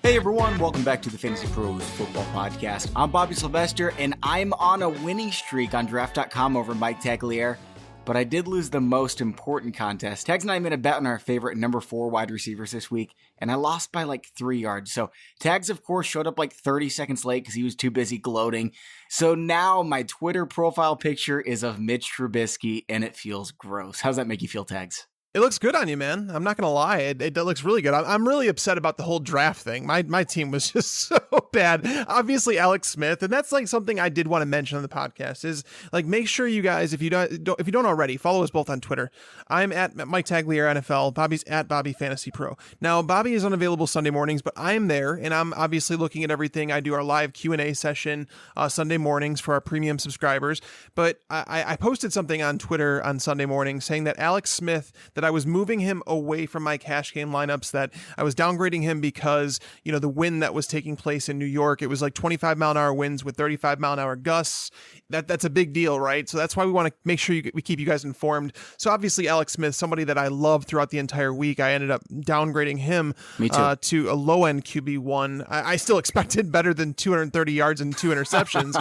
Hey everyone, welcome back to the Fantasy Pros Football Podcast. I'm Bobby Sylvester, and I'm on a winning streak on Draft.com over Mike Tagliere, but I did lose the most important contest. Tags and I made a bet on our favorite number 4 wide receivers this week, and I lost by like 3 yards. So Tags, of course, showed up like 30 seconds late because he was too busy gloating. So now my Twitter profile picture is of Mitch Trubisky, and it feels gross. How's that make you feel, Tags? It looks good on you, man. I'm not going to lie. It looks really good. I'm really upset about the whole draft thing. My team was just so bad. Obviously, Alex Smith. And that's like something I did want to mention on the podcast is like, make sure you guys, if you don't already, follow us both on Twitter. I'm at Mike Tagliere NFL. Bobby's at Bobby Fantasy Pro. Now, Bobby is unavailable Sunday mornings, but I'm there and I'm obviously looking at everything. I do our live Q&A session Sunday mornings for our premium subscribers. But I posted something on Twitter on Sunday morning saying that Alex Smith, that I was moving him away from my cash game lineups, that I was downgrading him because, you know, the wind that was taking place in New York, it was like 25 mile an hour winds with 35 mile an hour gusts. That's a big deal, right? So that's why we want to make sure we keep you guys informed. So obviously Alex Smith, somebody that I loved throughout the entire week, I ended up downgrading him to a low end QB1. I still expected better than 230 yards and 2 interceptions,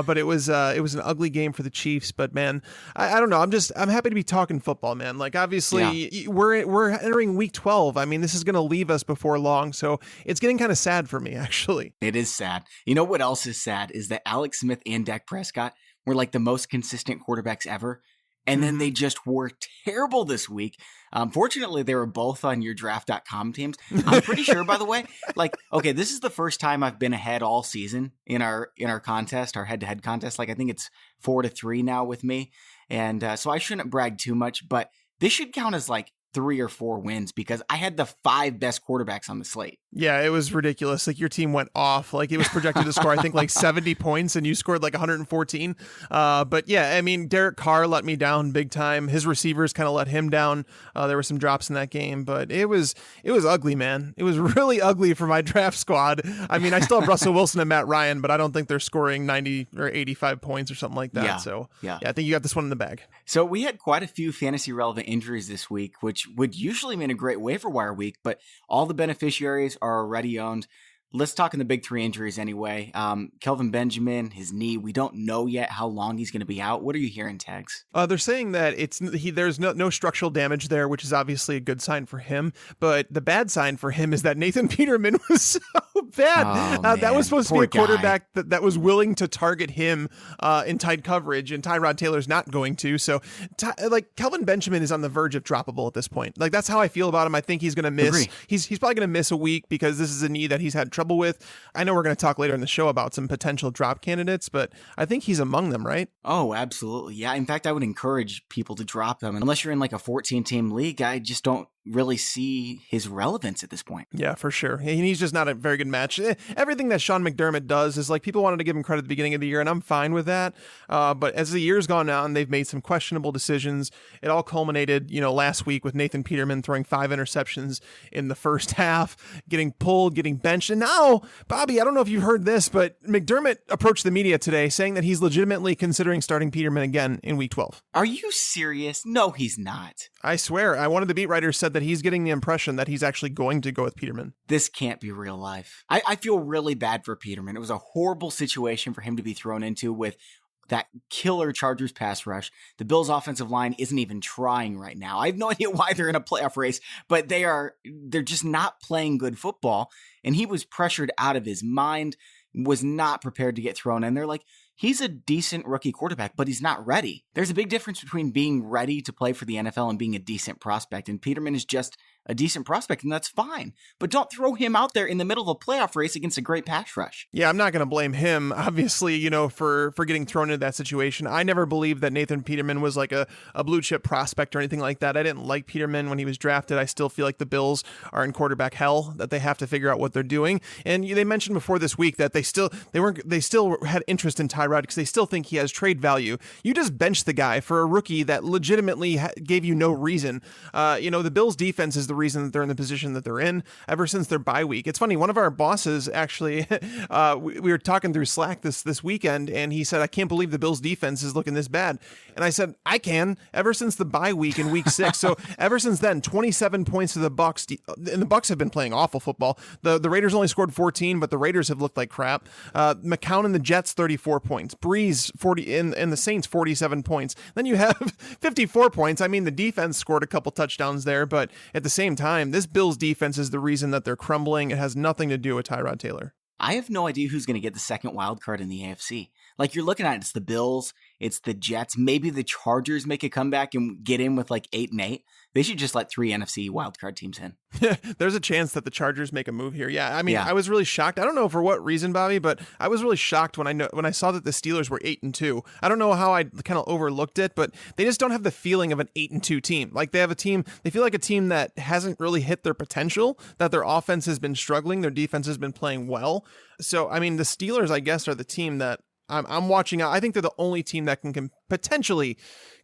but it was an ugly game for the Chiefs. But man, I don't know. I'm happy to be talking football, man. Like obviously we're entering week 12. I mean, this is going to leave us before long. So it's getting kind of sad for me, actually. It is sad. You know what else is sad is that Alex Smith and Dak Prescott were like the most consistent quarterbacks ever. And then they just were terrible this week. Fortunately, they were both on your draft.com teams. I'm pretty sure, by the way, like, okay, this is the first time I've been ahead all season in our contest, our head-to-head contest. Like, I think it's 4-3 now with me. And so I shouldn't brag too much, but this should count as like 3 or 4 wins because I had the 5 best quarterbacks on the slate. Yeah, it was ridiculous. Like your team went off. Like it was projected to score, I think, like 70 points, and you scored like 114. But yeah, I mean, Derek Carr let me down big time. His receivers kind of let him down. There were some drops in that game, but it was ugly, man. It was really ugly for my draft squad. I mean, I still have Russell Wilson and Matt Ryan, but I don't think they're scoring 90 or 85 points or something like that. Yeah, I think you got this one in the bag. So we had quite a few fantasy relevant injuries this week, which would usually mean a great waiver wire week, but all the beneficiaries are already owned. Let's talk in the big 3 injuries anyway. Kelvin Benjamin, his knee, we don't know yet how long he's going to be out. What are you hearing, Tags? They're saying that there's no structural damage there, which is obviously a good sign for him. But the bad sign for him is that Nathan Peterman was so bad. That was supposed to be a quarterback that was willing to target him in tight coverage, and Tyrod Taylor's not going to. So, like Kelvin Benjamin is on the verge of droppable at this point. Like that's how I feel about him. I think he's going to miss. Agree. He's probably going to miss a week because this is a knee that he's had trouble with. I know we're going to talk later in the show about some potential drop candidates, but I think he's among them, right? Oh, absolutely. Yeah. In fact, I would encourage people to drop him. Unless you're in like a 14-team league, I just don't really see his relevance at this point. Yeah, for sure. He's just not a very good match. Everything that Sean McDermott does is like people wanted to give him credit at the beginning of the year, and I'm fine with that. But as the year's gone on, they've made some questionable decisions. It all culminated, last week with Nathan Peterman throwing 5 interceptions in the first half, getting pulled, getting benched. And now, Bobby, I don't know if you've heard this, but McDermott approached the media today saying that he's legitimately considering starting Peterman again in week 12. Are you serious? No, he's not. I swear. One of the beat writers said that he's getting the impression that he's actually going to go with Peterman. This can't be real life. I feel really bad for Peterman. It was a horrible situation for him to be thrown into with that killer Chargers pass rush. The Bills' offensive line isn't even trying right now. I have no idea why they're in a playoff race, but they're just not playing good football. And he was pressured out of his mind, was not prepared to get thrown in. They're like, he's a decent rookie quarterback, but he's not ready. There's a big difference between being ready to play for the NFL and being a decent prospect. And Peterman is just a decent prospect, and that's fine. But don't throw him out there in the middle of a playoff race against a great pass rush. Yeah, I'm not going to blame him, obviously, for getting thrown into that situation. I never believed that Nathan Peterman was like a blue chip prospect or anything like that. I didn't like Peterman when he was drafted. I still feel like the Bills are in quarterback hell, that they have to figure out what they're doing. And they mentioned before this week that they still had interest in Tyrod because they still think he has trade value. You just bench the guy for a rookie that legitimately gave you no reason. The Bills defense is the reason that they're in the position that they're in ever since their bye week. It's funny. One of our bosses actually, we were talking through Slack this weekend, and he said, "I can't believe the Bills defense is looking this bad." And I said, "I can." Ever since the bye week in week 6. So ever since then, 27 points to the Bucks, and the Bucks have been playing awful football. The Raiders only scored 14, but the Raiders have looked like crap. McCown and the Jets 34 points. Breeze 40 and the Saints 47 points. Then you have 54 points. I mean, the defense scored a couple touchdowns there, but at the same time, this Bills defense is the reason that they're crumbling. It has nothing to do with Tyrod Taylor. I have no idea who's going to get the second wild card in the AFC. Like, you're looking at it, it's the Bills, it's the Jets. Maybe the Chargers make a comeback and get in with like 8-8. They should just let 3 NFC wildcard teams in. There's a chance that the Chargers make a move here. Yeah, I mean, Yeah. I was really shocked. I don't know for what reason, Bobby, but I was really shocked when I saw that the Steelers were 8-2. I don't know how I kind of overlooked it, but they just don't have the feeling of an 8-2 team. Like, they have a team, they feel like a team that hasn't really hit their potential, that their offense has been struggling, their defense has been playing well. So, I mean, the Steelers, I guess, are the team that I'm watching out. I think they're the only team that can potentially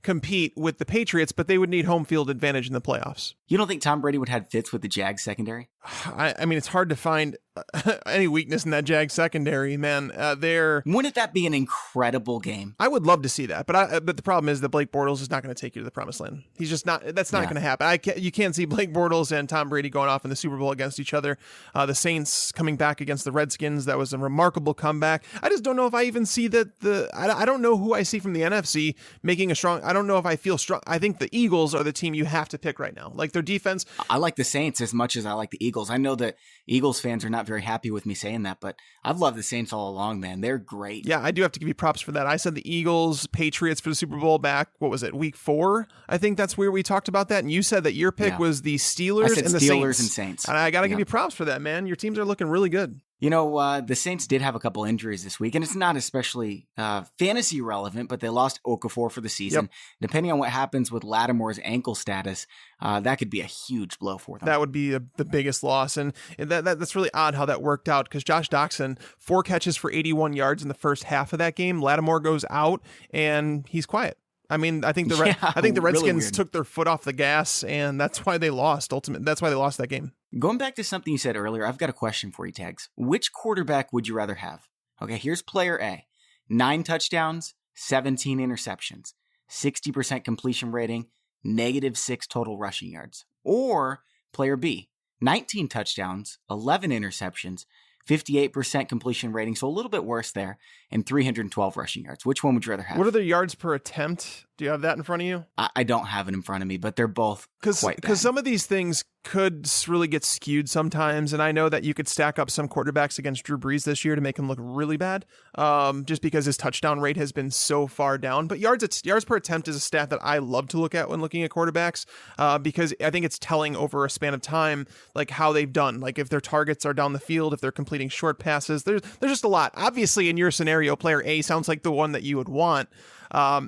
compete with the Patriots, but they would need home field advantage in the playoffs. You don't think Tom Brady would have fits with the Jags secondary? I mean, it's hard to find any weakness in that Jags secondary, man. Wouldn't that be an incredible game? I would love to see that, but the problem is that Blake Bortles is not going to take you to the promised land. He's just not. That's not going to happen. You can't see Blake Bortles and Tom Brady going off in the Super Bowl against each other. The Saints coming back against the Redskins, that was a remarkable comeback. I just don't know if I even see that I don't know who I see from the NFC making a strong. I don't know if I feel strong. I think the Eagles are the team you have to pick right now. Like, their defense. I like the Saints as much as I like the Eagles. I know that Eagles fans are not very happy with me saying that, but I've loved the Saints all along, man. They're great. Yeah, I do have to give you props for that. I said the Eagles, Patriots for the Super Bowl back, what was it, week 4? I think that's where we talked about that. And you said that your pick was the Steelers and the Steelers Saints. And Saints. And I got to give you props for that, man. Your teams are looking really good. You know, the Saints did have a couple injuries this week, and it's not especially fantasy relevant, but they lost Okafor for the season. Yep. Depending on what happens with Lattimore's ankle status, that could be a huge blow for them. That would be the biggest loss. And that's really odd how that worked out, because Josh Doxson, 4 catches for 81 yards in the first half of that game. Lattimore goes out, and he's quiet. I mean, I think the Redskins really took their foot off the gas, and that's why they lost. That's why they lost that game. Going back to something you said earlier, I've got a question for you, Tags. Which quarterback would you rather have? Okay, here's player A. 9 touchdowns, 17 interceptions, 60% completion rating, -6 total rushing yards. Or player B. 19 touchdowns, 11 interceptions, 58% completion rating, so a little bit worse there, and 312 rushing yards. Which one would you rather have? What are their yards per attempt? Do you have that in front of you? I don't have it in front of me, but they're both quite bad. Because some of these things could really get skewed sometimes, and I know that you could stack up some quarterbacks against Drew Brees this year to make him look really bad, just because his touchdown rate has been so far down. But yards per attempt is a stat that I love to look at when looking at quarterbacks, because I think it's telling over a span of time, like how they've done, like if their targets are down the field, if they're completing short passes. There's just a lot. Obviously, in your scenario, player A sounds like the one that you would want.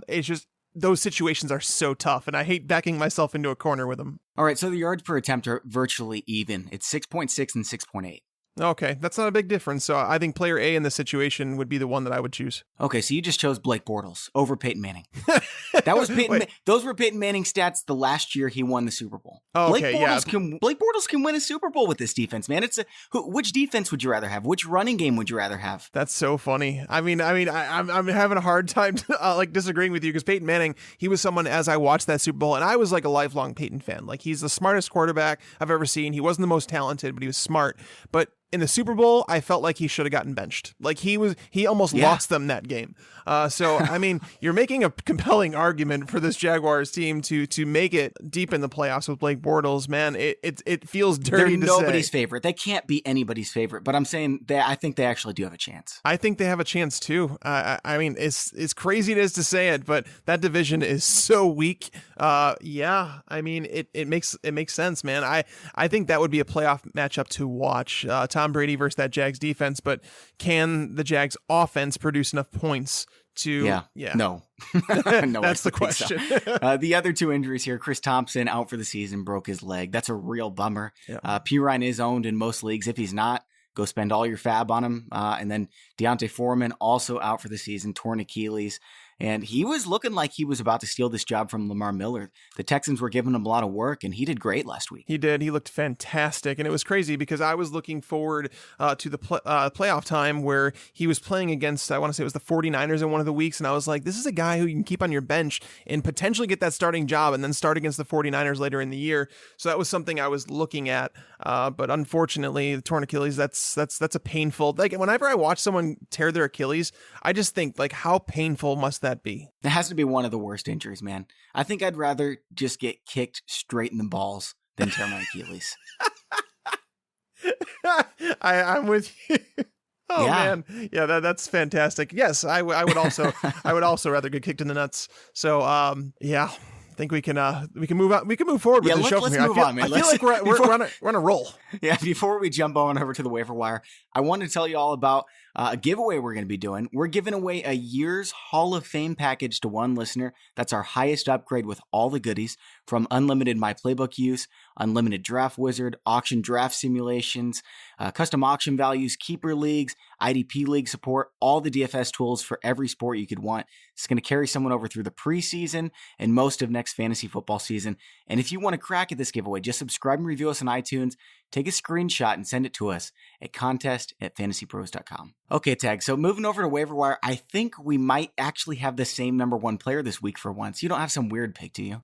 It's just, those situations are so tough, and I hate backing myself into a corner with them. All right, so the yards per attempt are virtually even. It's 6.6 and 6.8. Okay, that's not a big difference. So I think player A in this situation would be the one that I would choose. Okay, so you just chose Blake Bortles over Peyton Manning. That was those were Peyton Manning's stats the last year he won the Super Bowl. Oh, Blake okay, Bortles can win a Super Bowl with this defense, man. Which defense would you rather have? Which running game would you rather have? That's so funny. I'm having a hard time disagreeing with you, because Peyton Manning, he was someone, as I watched that Super Bowl, and I was like a lifelong Peyton fan. Like, he's the smartest quarterback I've ever seen. He wasn't the most talented, but he was smart. But in the Super Bowl, I felt like he should have gotten benched. Like, he almost lost them that game. So, I mean, you're making a compelling argument for this Jaguars team to make it deep in the playoffs with Blake Bortles. Man, it feels dirty. They're nobody's favorite. They can't be anybody's favorite. But I'm saying that I think they actually do have a chance. I think they have a chance too. I mean, it's crazy it is to say it, but that division is so weak. Yeah, I mean, it makes sense, man. I think that would be a playoff matchup to watch. Tom Brady versus that Jags defense, but can the Jags offense produce enough points to... Yeah. No. No, that's the question. So. The other 2 injuries here, Chris Thompson out for the season, broke his leg. That's a real bummer. Yeah. Pirine is owned in most leagues. If he's not, go spend all your fab on him. And then Deontay Foreman also out for the season, torn Achilles. And he was looking like he was about to steal this job from Lamar Miller. The Texans were giving him a lot of work, and he did great last week. He did. He looked fantastic. And it was crazy because I was looking forward to the playoff time where he was playing against, I want to say it was the 49ers in one of the weeks. And I was like, this is a guy who you can keep on your bench and potentially get that starting job and then start against the 49ers later in the year. So that was something I was looking at. But unfortunately, the torn Achilles, that's a painful, like whenever I watch someone tear their Achilles, I just think like, how painful must that be? It has to be one of the worst injuries, man. I think I'd rather just get kicked straight in the balls than tear my Achilles. I'm with you. Oh yeah. Man. Yeah, that's fantastic. Yes, I would also rather get kicked in the nuts. So yeah. I think we can move on. We can move forward with the show from here. I feel like we're on a roll. Yeah. Before we jump on over to the waiver wire, I want to tell you all about a giveaway we're going to be doing. We're giving away a year's Hall of Fame package to one listener. That's our highest upgrade with all the goodies, from unlimited My Playbook use, unlimited Draft Wizard, auction draft simulations, custom auction values, keeper leagues, IDP league support, all the DFS tools for every sport you could want. It's going to carry someone over through the preseason and most of next fantasy football season. And if you want to crack at this giveaway, just subscribe and review us on iTunes, take a screenshot and send it to us at contest@fantasypros.com. Okay, Tag, so moving over to waiver wire, I think we might actually have the same number one player this week for once. You don't have some weird pick, do you?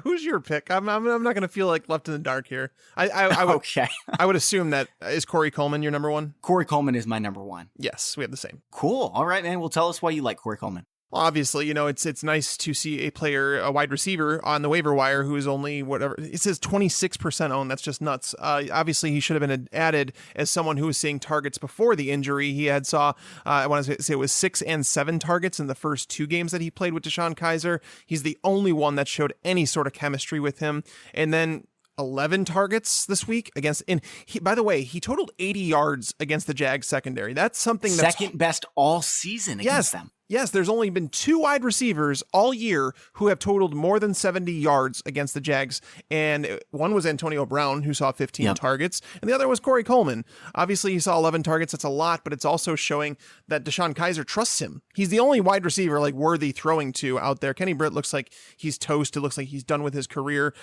Who's your pick? I'm not going to feel like left in the dark here. I would, okay. I would assume that is Corey Coleman your number one? Corey Coleman is my number one. Yes, we have the same. Cool. All right, man. Well, tell us why you like Corey Coleman. Well, obviously, it's nice to see a player, a wide receiver on the waiver wire who is only whatever, it says 26% owned. That's just nuts. Obviously, he should have been added as someone who was seeing targets before the injury. He had I want to say it was 6 and 7 targets in the first 2 games that he played with DeShone Kizer. He's the only one that showed any sort of chemistry with him. And then 11 targets this week against, and by the way, he totaled 80 yards against the Jags secondary. That's something that's second best all season against them. Yes, there's only been 2 wide receivers all year who have totaled more than 70 yards against the Jags. And one was Antonio Brown, who saw 15 targets, and the other was Corey Coleman. Obviously, he saw 11 targets. That's a lot, but it's also showing that DeShone Kizer trusts him. He's the only wide receiver like worthy throwing to out there. Kenny Britt looks like he's toast. It looks like he's done with his career.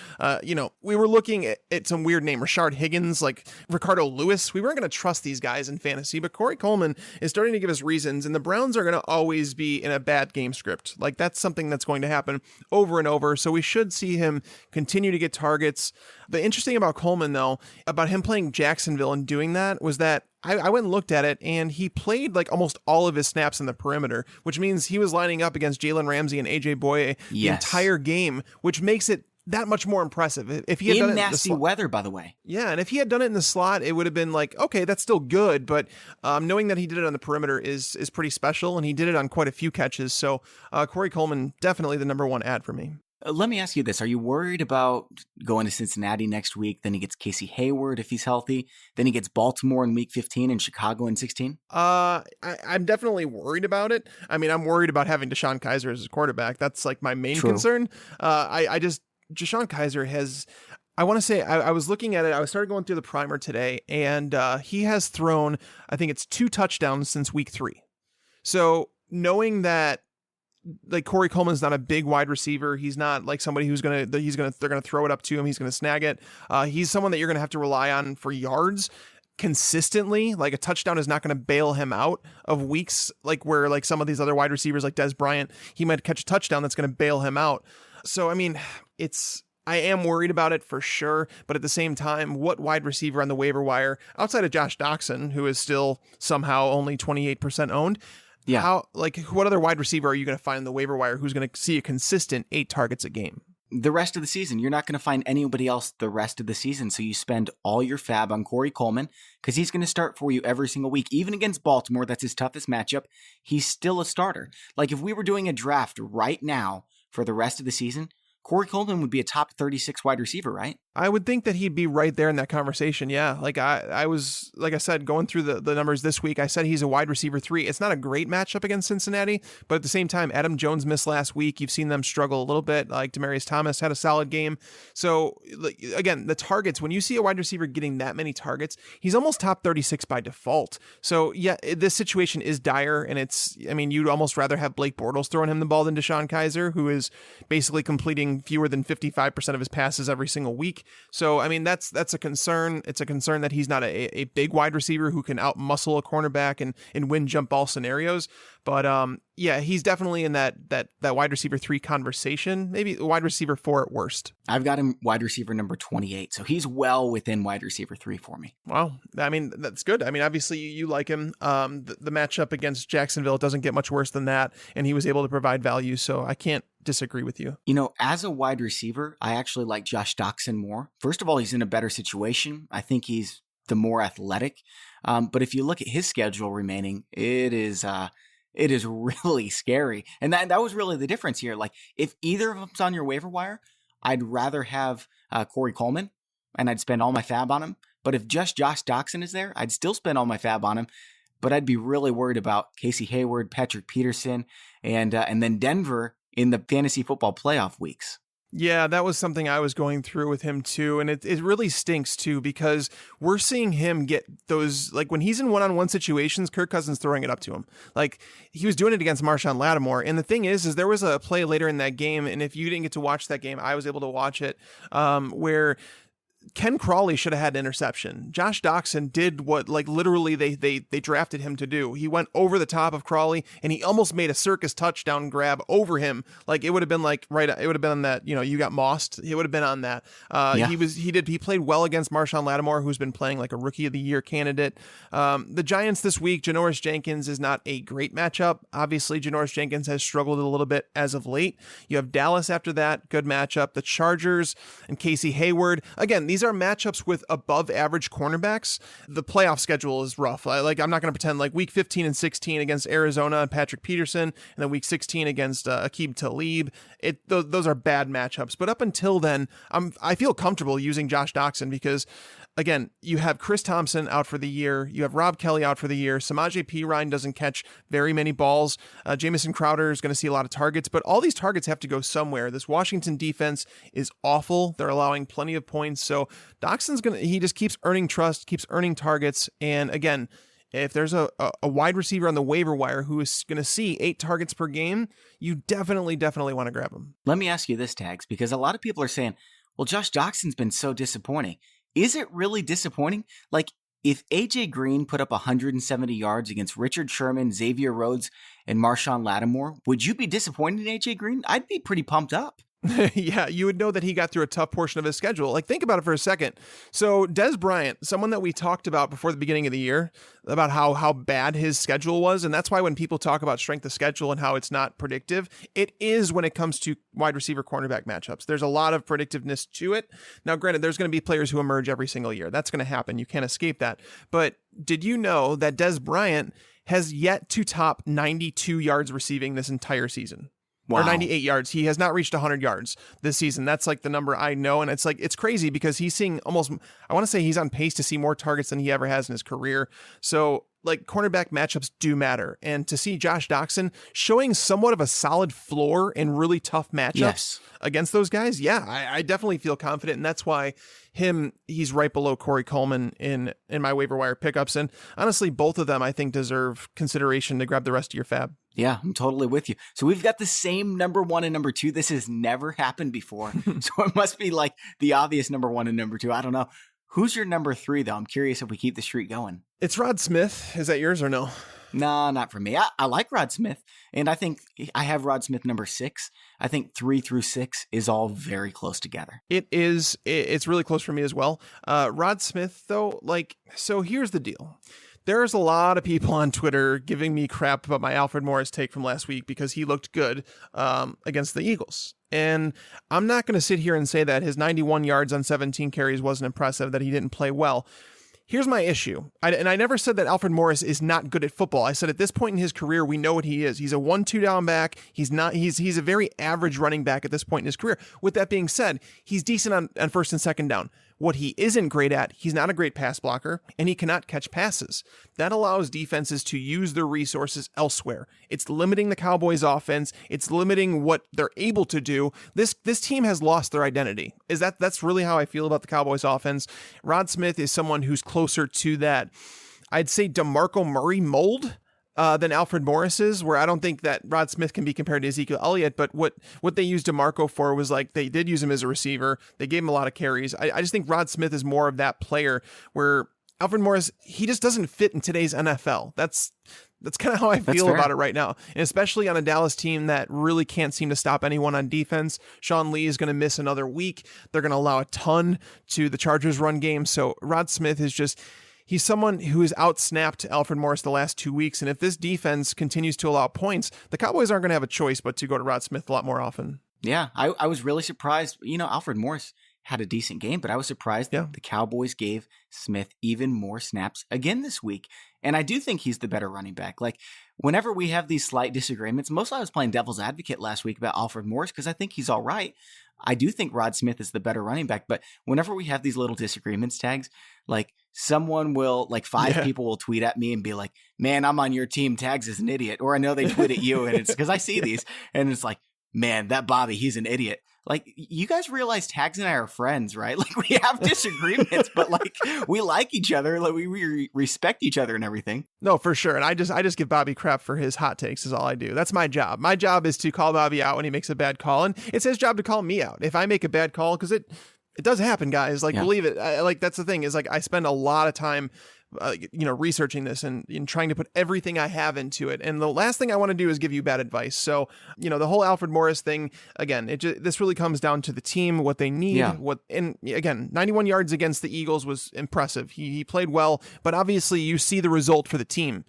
We were looking at some weird name, Rashard Higgins, like Ricardo Lewis. We weren't going to trust these guys in fantasy, but Corey Coleman is starting to give us reasons, and the Browns are going to always be in a bad game script. Like, that's something that's going to happen over and over. So we should see him continue to get targets. The interesting about Coleman, though, about him playing Jacksonville and doing that, was that I went and looked at it, and he played like almost all of his snaps in the perimeter, which means he was lining up against Jalen Ramsey and AJ Boye the entire game, which makes it that much more impressive. If he had done it nasty weather, by the way. Yeah, and if he had done it in the slot, it would have been like, okay, that's still good, but knowing that he did it on the perimeter is pretty special, and he did it on quite a few catches. So Corey Coleman, definitely the number one ad for me. Let me ask you this. Are you worried about going to Cincinnati next week? Then he gets Casey Hayward if he's healthy. Then he gets Baltimore in week 15 and Chicago in 16. I'm definitely worried about it. I mean, I'm worried about having DeShone Kizer as his quarterback. That's like my main concern. DeShone Kizer has, I want to say, I was looking at it. I started going through the primer today, and he has thrown, I think it's 2 touchdowns since week 3. So knowing that, like, Corey Coleman's not a big wide receiver. He's not like somebody they're going to throw it up to him. He's going to snag it. He's someone that you're going to have to rely on for yards consistently. Like, a touchdown is not going to bail him out of weeks, like where like some of these other wide receivers like Des Bryant, he might catch a touchdown that's going to bail him out. So, I mean, I am worried about it for sure, but at the same time, what wide receiver on the waiver wire outside of Josh Doxson, who is still somehow only 28% owned? Yeah. What other wide receiver are you going to find on the waiver wire who's going to see a consistent 8 targets a game? The rest of the season, you're not going to find anybody else the rest of the season. So you spend all your fab on Corey Coleman because he's going to start for you every single week. Even against Baltimore, that's his toughest matchup. He's still a starter. Like, if we were doing a draft right now for the rest of the season, Corey Coleman would be a top 36 wide receiver, right? I would think that he'd be right there in that conversation. Yeah. Like I was, like I said, going through the numbers this week, I said he's a wide receiver 3. It's not a great matchup against Cincinnati, but at the same time, Adam Jones missed last week. You've seen them struggle a little bit. Like Demaryius Thomas had a solid game. So again, the targets, when you see a wide receiver getting that many targets, he's almost top 36 by default. So yeah, this situation is dire, and you'd almost rather have Blake Bortles throwing him the ball than DeShone Kizer, who is basically completing fewer than 55% of his passes every single week. So, that's a concern. It's a concern that he's not a big wide receiver who can out-muscle a cornerback and win jump ball scenarios. But yeah, he's definitely in that wide receiver 3 conversation, maybe wide receiver 4 at worst. I've got him wide receiver number 28, so he's well within wide receiver 3 for me. Wow. That's good. Obviously you like him. The matchup against Jacksonville doesn't get much worse than that, and he was able to provide value, so I can't disagree with you. As a wide receiver, I actually like Josh Doctson more. First of all, he's in a better situation. I think he's the more athletic. But if you look at his schedule remaining, it is really scary. And that was really the difference here. Like, if either of them's on your waiver wire, I'd rather have Corey Coleman, and I'd spend all my fab on him. But if just Josh Doctson is there, I'd still spend all my fab on him. But I'd be really worried about Casey Hayward, Patrick Peterson, and then Denver in the fantasy football playoff weeks. Yeah, that was something I was going through with him too. And it really stinks too, because we're seeing him get those, like when he's in one-on-one situations, Kirk Cousins throwing it up to him. Like he was doing it against Marshawn Lattimore. And the thing is there was a play later in that game. And if you didn't get to watch that game, I was able to watch it, where Ken Crawley should have had an interception. Josh Doctson did what, like, literally they drafted him to do. He went over the top of Crawley, and he almost made a circus touchdown grab over him. Like, it would have been it would have been on that, you got mossed. It would have been on that. Yeah. He played well against Marshawn Lattimore, who's been playing like a rookie of the year candidate. The Giants this week, Janoris Jenkins is not a great matchup. Obviously, Janoris Jenkins has struggled a little bit as of late. You have Dallas after that, good matchup. The Chargers and Casey Hayward. Again, these are matchups with above average cornerbacks. The playoff schedule is rough. I'm not going to pretend like week 15 and 16 against Arizona and Patrick Peterson, and then week 16 against Aqib Talib. Those are bad matchups. But up until then, I feel comfortable using Josh Doctson because, again, you have Chris Thompson out for the year. You have Rob Kelly out for the year. Samaje Perine doesn't catch very many balls. Jamison Crowder is going to see a lot of targets, but all these targets have to go somewhere. This Washington defense is awful. They're allowing plenty of points. So Doxson's he just keeps earning trust, keeps earning targets. And again, if there's a wide receiver on the waiver wire who is going to see 8 targets per game, you definitely want to grab him. Let me ask you this, Tags, because a lot of people are saying, well, Josh Doxson's been so disappointing. Is it really disappointing? Like, if AJ Green put up 170 yards against Richard Sherman, Xavier Rhodes, and Marshawn Lattimore, would you be disappointed in AJ Green? I'd be pretty pumped up. Yeah, you would know that he got through a tough portion of his schedule. Like, think about it for a second. So Dez Bryant, someone that we talked about before the beginning of the year, about how bad his schedule was. And that's why when people talk about strength of schedule and how it's not predictive, it is when it comes to wide receiver cornerback matchups. There's a lot of predictiveness to it. Now, granted, there's going to be players who emerge every single year. That's going to happen. You can't escape that. But did you know that Dez Bryant has yet to top 92 yards receiving this entire season? Wow. Or 98 yards. He has not reached 100 yards this season. That's like the number I know. And it's crazy because he's seeing almost, I want to say he's on pace to see more targets than he ever has in his career. So like cornerback matchups do matter. And to see Josh Doctson showing somewhat of a solid floor in really tough matchups against those guys. Yeah, I definitely feel confident. And that's why he's right below Corey Coleman in my waiver wire pickups. And honestly, both of them I think deserve consideration to grab the rest of your fab. Yeah, I'm totally with you. So we've got the same number 1 and number 2. This has never happened before. So it must be like the obvious number 1 and number 2. I don't know. Who's your number 3, though? I'm curious if we keep the streak going. It's Rod Smith. Is that yours or no? No, not for me. I like Rod Smith, and I think I have Rod Smith number 6. I think 3 through 6 is all very close together. It is. It's really close for me as well. Rod Smith, though, so here's the deal. There's a lot of people on Twitter giving me crap about my Alfred Morris take from last week because he looked good against the Eagles. And I'm not going to sit here and say that his 91 yards on 17 carries wasn't impressive, that he didn't play well. Here's my issue. I never said that Alfred Morris is not good at football. I said at this point in his career, we know what he is. He's a 1-2 down back. He's a very average running back at this point in his career. With that being said, he's decent on first and second down. What he isn't great at, he's not a great pass blocker, and he cannot catch passes. That allows defenses to use their resources elsewhere. It's limiting the Cowboys' offense. It's limiting what they're able to do. This team has lost their identity. That's really how I feel about the Cowboys' offense. Rod Smith is someone who's closer to that, I'd say, DeMarco Murray mold than Alfred Morris is, where I don't think that Rod Smith can be compared to Ezekiel Elliott, but what they used DeMarco for was like, they did use him as a receiver. They gave him a lot of carries. I just think Rod Smith is more of that player where Alfred Morris, he just doesn't fit in today's NFL. That's kind of how I feel about it right now. And especially on a Dallas team that really can't seem to stop anyone on defense. Sean Lee is going to miss another week. They're going to allow a ton to the Chargers run game. So Rod Smith is just, he's someone who has outsnapped Alfred Morris the last 2 weeks. And if this defense continues to allow points, the Cowboys aren't going to have a choice but to go to Rod Smith a lot more often. Yeah, I was really surprised. Alfred Morris had a decent game, but I was surprised that the Cowboys gave Smith even more snaps again this week. And I do think he's the better running back. Like, whenever we have these slight disagreements, mostly I was playing devil's advocate last week about Alfred Morris because I think he's all right. I do think Rod Smith is the better running back, but whenever we have these little disagreements, Tags, like someone will, like five people will tweet at me and be like, man, I'm on your team. Tags is an idiot. Or I know they tweet at you and it's because I see these and it's like, man, that Bobby, he's an idiot. Like, you guys realize Tags and I are friends, right? Like, we have disagreements, but like, we like each other. Like, we respect each other and everything. No, for sure. And I just give Bobby crap for his hot takes is all I do. That's my job. My job is to call Bobby out when he makes a bad call. And it's his job to call me out if I make a bad call, because it does happen, guys. Like, believe it. Like, that's the thing is, like, I spend a lot of time researching this and trying to put everything I have into it. And the last thing I want to do is give you bad advice. So, the whole Alfred Morris thing, again, this really comes down to the team, what they need, and again, 91 yards against the Eagles was impressive. He played well, but obviously you see the result for the team.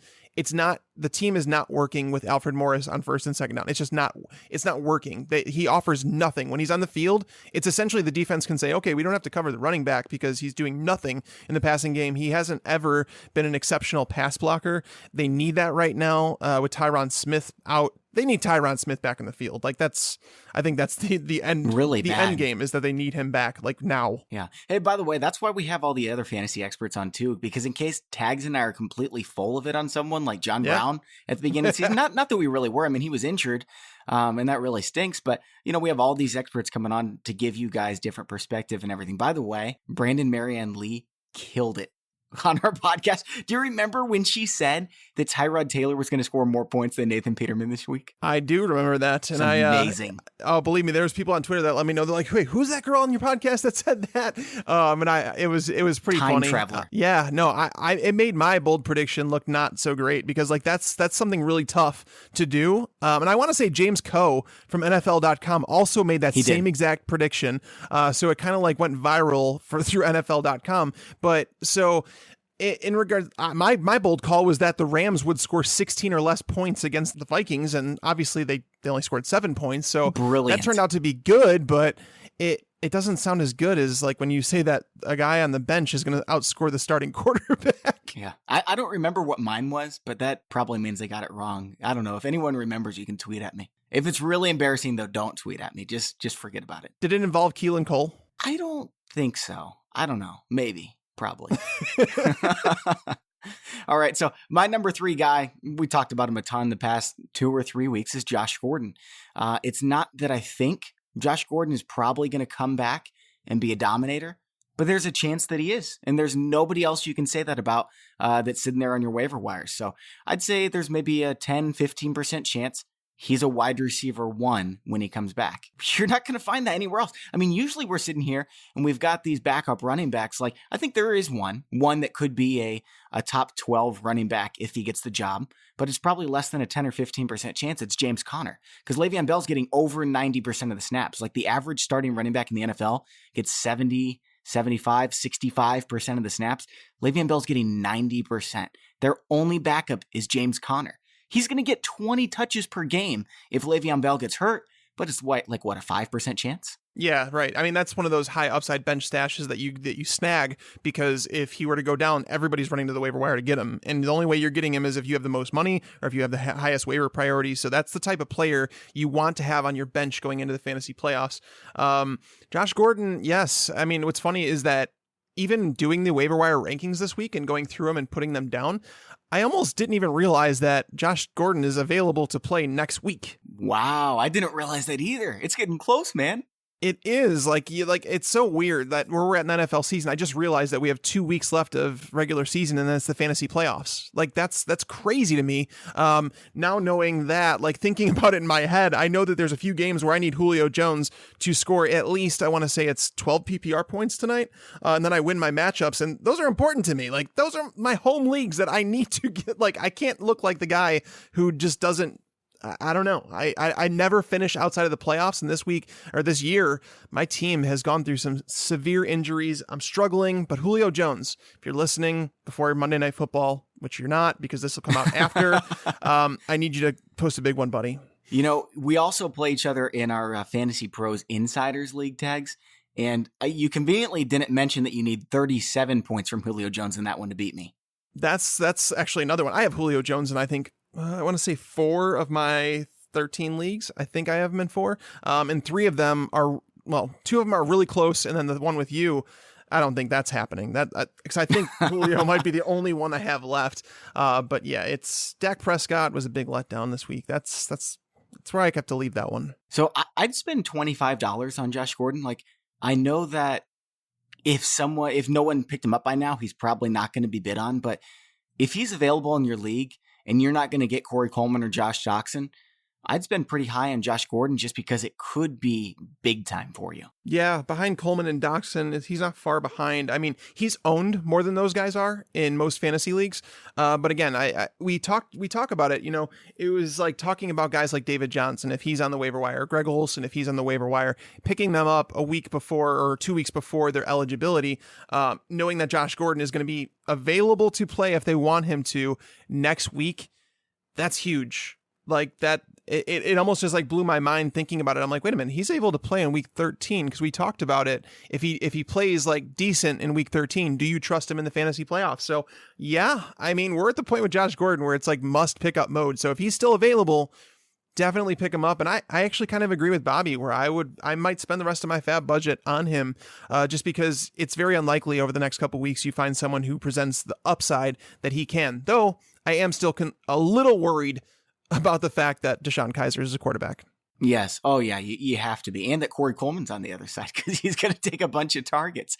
The team is not working with Alfred Morris on first and second down. It's not working. He offers nothing. When he's on the field, it's essentially the defense can say, okay, we don't have to cover the running back because he's doing nothing in the passing game. He hasn't ever been an exceptional pass blocker. They need that right now with Tyron Smith out. They need Tyron Smith back in the field. Like, I think that's the end. Really, the end game is that they need him back, like, now. Yeah. Hey, by the way, that's why we have all the other fantasy experts on too, because in case Tags and I are completely full of it on someone like John Brown at the beginning of the season, not that we really were. I mean, he was injured, and that really stinks. But we have all these experts coming on to give you guys different perspective and everything. By the way, Brandon Marianne Lee killed it on our podcast. Do you remember when she said that Tyrod Taylor was going to score more points than Nathan Peterman this week? I do remember that. And amazing. Believe me, there's people on Twitter that let me know. They're like, wait, who's that girl on your podcast that said that? And it was pretty Time funny. Traveler. It made my bold prediction look not so great because like that's something really tough to do. And I want to say James Coe from NFL.com also made that same exact prediction. So it kind of like went viral through NFL.com. But so in regards, my bold call was that the Rams would score 16 or less points against the Vikings, and obviously they only scored 7 points. So brilliant. That turned out to be good, but it doesn't sound as good as like when you say that a guy on the bench is going to outscore the starting quarterback. Yeah, I don't remember what mine was, but that probably means they got it wrong. I don't know. If anyone remembers, you can tweet at me. If it's really embarrassing, though, don't tweet at me. Just forget about it. Did it involve Keelan Cole? I don't think so. I don't know. Maybe. Probably. All right. So my number 3 guy, we talked about him a ton the past 2 or 3 weeks, is Josh Gordon. It's not that I think Josh Gordon is probably going to come back and be a dominator, but there's a chance that he is. And there's nobody else you can say that about that's sitting there on your waiver wires. So I'd say there's maybe a 10, 15% chance he's a wide receiver 1 when he comes back. You're not going to find that anywhere else. I mean, usually we're sitting here and we've got these backup running backs. Like, I think there is one that could be a top 12 running back if he gets the job, but it's probably less than a 10 or 15% chance it's James Conner, because Le'Veon Bell's getting over 90% of the snaps. Like, the average starting running back in the NFL gets 70, 75, 65% of the snaps. Le'Veon Bell's getting 90%. Their only backup is James Conner. He's going to get 20 touches per game if Le'Veon Bell gets hurt, but it's a 5% chance? Yeah, right. I mean, that's one of those high upside bench stashes that you snag, because if he were to go down, everybody's running to the waiver wire to get him. And the only way you're getting him is if you have the most money or if you have the highest waiver priority. So that's the type of player you want to have on your bench going into the fantasy playoffs. Josh Gordon, yes. I mean, what's funny is that even doing the waiver wire rankings this week and going through them and putting them down, I almost didn't even realize that Josh Gordon is available to play next week. Wow, I didn't realize that either. It's getting close, man. It is it's so weird that we're at an NFL season. I just realized that we have 2 weeks left of regular season and then it's the fantasy playoffs. Like that's crazy to me. Now knowing that, like thinking about it in my head, I know that there's a few games where I need Julio Jones to score at least, I want to say it's 12 PPR points tonight. And then I win my matchups, and those are important to me. Like those are my home leagues that I need to get. Like I can't look like the guy who just doesn't, I don't know. I never finish outside of the playoffs. And this week or this year, my team has gone through some severe injuries. I'm struggling, but Julio Jones, if you're listening before Monday Night Football, which you're not because this will come out after, I need you to post a big one, buddy. You know, we also play each other in our Fantasy Pros Insiders League tags. And you conveniently didn't mention that you need 37 points from Julio Jones in that one to beat me. That's actually another one. I have Julio Jones, and I think I want to say 4 of my 13 leagues. I think I have him in 4. And 3 of them are, well, 2 of them are really close. And then the one with you, I don't think that's happening. Because I think Julio might be the only one I have left. But yeah, it's Dak Prescott was a big letdown this week. That's where I kept to leave that one. So I'd spend $25 on Josh Gordon. Like, I know that if no one picked him up by now, he's probably not going to be bid on. But if he's available in your league and you're not going to get Corey Coleman or Josh Doxson, I'd spend pretty high on Josh Gordon just because it could be big time for you. Yeah, behind Coleman and Doxson, he's not far behind. I mean, he's owned more than those guys are in most fantasy leagues. But again, we talk about it. You know, it was like talking about guys like David Johnson, if he's on the waiver wire, Greg Olsen, if he's on the waiver wire, picking them up a week before or 2 weeks before their eligibility, knowing that Josh Gordon is going to be available to play if they want him to next week. That's huge. Like that, it almost just like blew my mind thinking about it. I'm like, wait a minute, he's able to play in week 13 because we talked about it. If he plays like decent in week 13, do you trust him in the fantasy playoffs? So yeah, I mean, we're at the point with Josh Gordon where it's like must pick up mode. So if he's still available, definitely pick him up. And I actually kind of agree with Bobby where I might spend the rest of my fab budget on him just because it's very unlikely over the next couple weeks you find someone who presents the upside that he can. Though I am still a little worried about the fact that Deshaun Kaiser is a quarterback. Yes. Oh, yeah. You have to be. And that Corey Coleman's on the other side because he's going to take a bunch of targets.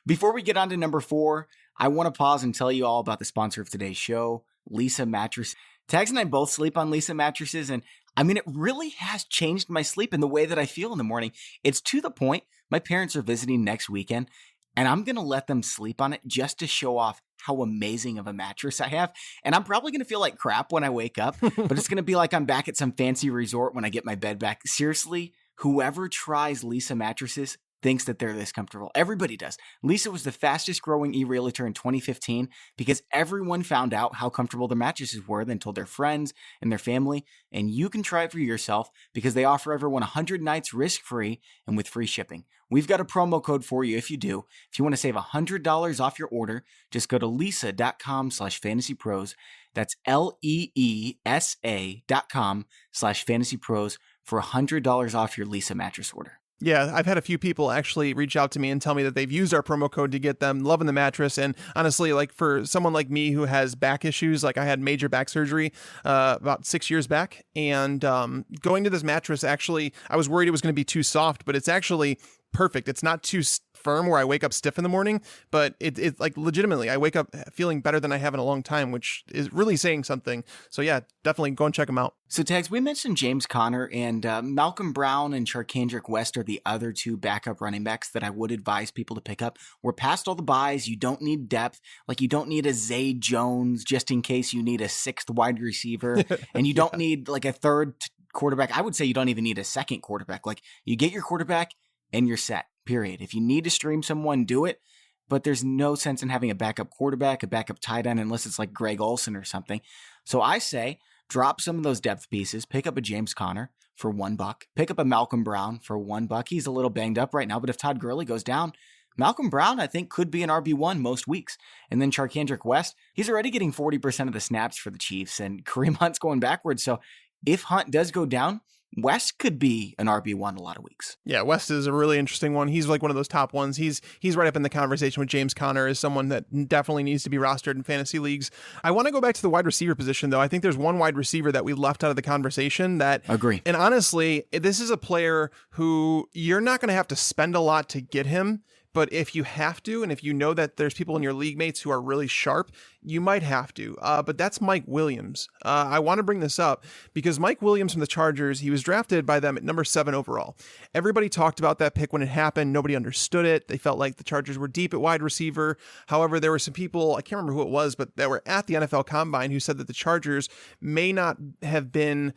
Before we get on to number 4, I want to pause and tell you all about the sponsor of today's show, Leesa Mattress. Tags and I both sleep on Leesa mattresses, and I mean, it really has changed my sleep and the way that I feel in the morning. It's to the point my parents are visiting next weekend, and I'm going to let them sleep on it just to show off how amazing of a mattress I have. And I'm probably going to feel like crap when I wake up, but it's going to be like I'm back at some fancy resort when I get my bed back. Seriously, whoever tries Leesa mattresses thinks that they're this comfortable. Everybody does. Leesa was the fastest growing e-realtor in 2015 because everyone found out how comfortable their mattresses were, then told their friends and their family. And you can try it for yourself because they offer everyone 100 nights risk-free and with free shipping. We've got a promo code for you if you do. If you want to save $100 off your order, just go to leesa.com/fantasypros. That's LEESA.com/fantasypros for $100 off your Leesa mattress order. Yeah, I've had a few people actually reach out to me and tell me that they've used our promo code to get them loving the mattress. And honestly, like for someone like me who has back issues, like I had major back surgery about 6 years back. And going to this mattress, actually, I was worried it was going to be too soft, but it's actually perfect. It's not too firm where I wake up stiff in the morning, but it's like legitimately, I wake up feeling better than I have in a long time, which is really saying something. So yeah, definitely go and check them out. So Tags, we mentioned James Conner and Malcolm Brown and Charkandrick West are the other 2 backup running backs that I would advise people to pick up. We're past all the buys. You don't need depth. Like you don't need a Zay Jones just in case you need a 6th wide receiver and you don't need like a 3rd quarterback. I would say you don't even need a 2nd quarterback. Like you get your quarterback and you're set, period. If you need to stream someone, do it. But there's no sense in having a backup quarterback, a backup tight end, unless it's like Greg Olsen or something. So I say drop some of those depth pieces, pick up a James Conner for $1. Pick up a Malcolm Brown for $1. He's a little banged up right now, but if Todd Gurley goes down, Malcolm Brown, I think, could be an RB1 most weeks. And then Charkandrick West, he's already getting 40% of the snaps for the Chiefs, and Kareem Hunt's going backwards. So if Hunt does go down, West could be an RB1 a lot of weeks. Yeah, West is a really interesting one. He's like one of those top ones. He's right up in the conversation with James Conner as someone that definitely needs to be rostered in fantasy leagues. I want to go back to the wide receiver position, though. I think there's one wide receiver that we left out of the conversation that... Agree. And honestly, this is a player who you're not going to have to spend a lot to get him. But if you have to, and if you know that there's people in your league mates who are really sharp, you might have to. But that's Mike Williams. I want to bring this up because Mike Williams from the Chargers, he was drafted by them at number 7 overall. Everybody talked about that pick when it happened. Nobody understood it. They felt like the Chargers were deep at wide receiver. However, there were some people, I can't remember who it was, but that were at the NFL Combine who said that the Chargers may not have been...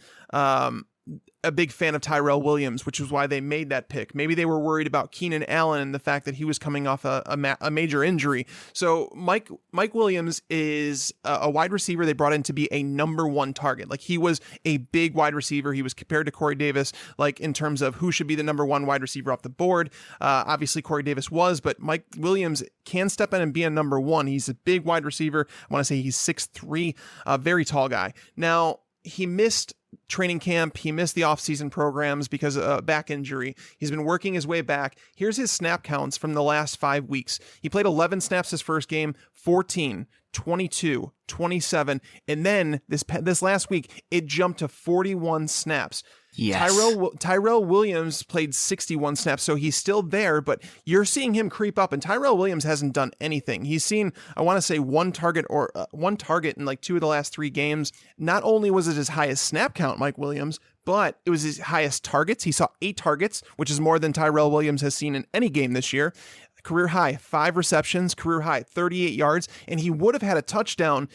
a big fan of Tyrell Williams, which is why they made that pick. Maybe they were worried about Keenan Allen and the fact that he was coming off a major injury. So Mike Williams is a wide receiver they brought in to be a number 1 target. Like, he was a big wide receiver. He was compared to Corey Davis, like in terms of who should be the number 1 wide receiver off the board. Obviously Corey Davis was, but Mike Williams can step in and be a number 1. He's a big wide receiver. I want to say he's 6'3", a very tall guy. Now, he missed training camp. He missed the offseason programs because of a back injury. He's been working his way back. Here's his snap counts from the last 5 weeks. He played 11 snaps his first game, 14, 22, 27, and then this last week, it jumped to 41 snaps. Yes. Tyrell Williams played 61 snaps, so he's still there, but you're seeing him creep up, and Tyrell Williams hasn't done anything. He's seen, I want to say, one target in like 2 of the last 3 games. Not only was it his highest snap count, Mike Williams, but it was his highest targets. He saw 8 targets, which is more than Tyrell Williams has seen in any game this year. Career high, 5 receptions, career high, 38 yards, and he would have had a touchdown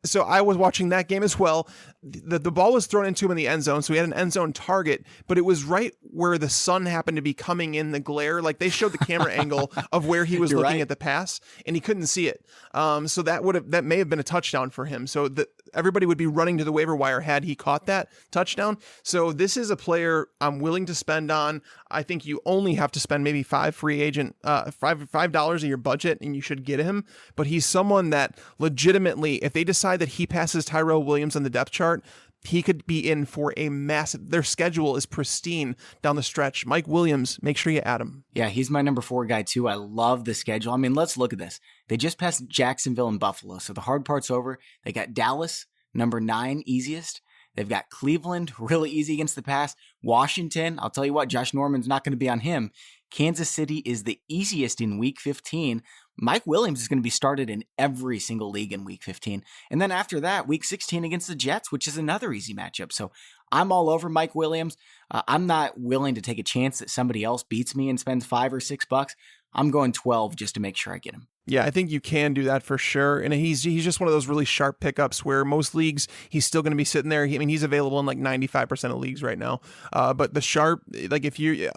so I was watching that game as well. The ball was thrown into him in the end zone, so he had an end zone target, but it was right where the sun happened to be coming in the glare. Like, they showed the camera angle of where he was looking at the pass, and he couldn't see it. So that may have been a touchdown for him. So everybody would be running to the waiver wire had he caught that touchdown. So this is a player I'm willing to spend on. I think you only have to spend maybe $5 of your budget, and you should get him. But he's someone that legitimately, if they decide that he passes Tyrell Williams on the depth chart, he could be in for a massive... Their schedule is pristine down the stretch. Mike Williams, make sure you add him. Yeah, he's my number 4 guy too. I love the schedule. I mean, let's look at this. They just passed Jacksonville and Buffalo, so the hard part's over. They got Dallas, number 9, easiest. They've got Cleveland, really easy against the pass. Washington, I'll tell you what, Josh Norman's not going to be on him. Kansas City is the easiest in week 15. Mike Williams is going to be started in every single league in week 15. And then after that, week 16 against the Jets, which is another easy matchup. So I'm all over Mike Williams. I'm not willing to take a chance that somebody else beats me and spends $5 or $6. I'm going 12 just to make sure I get him. Yeah, I think you can do that for sure. And he's just one of those really sharp pickups where most leagues, he's still going to be sitting there. I mean, he's available in like 95% of leagues right now. But the sharp, like if you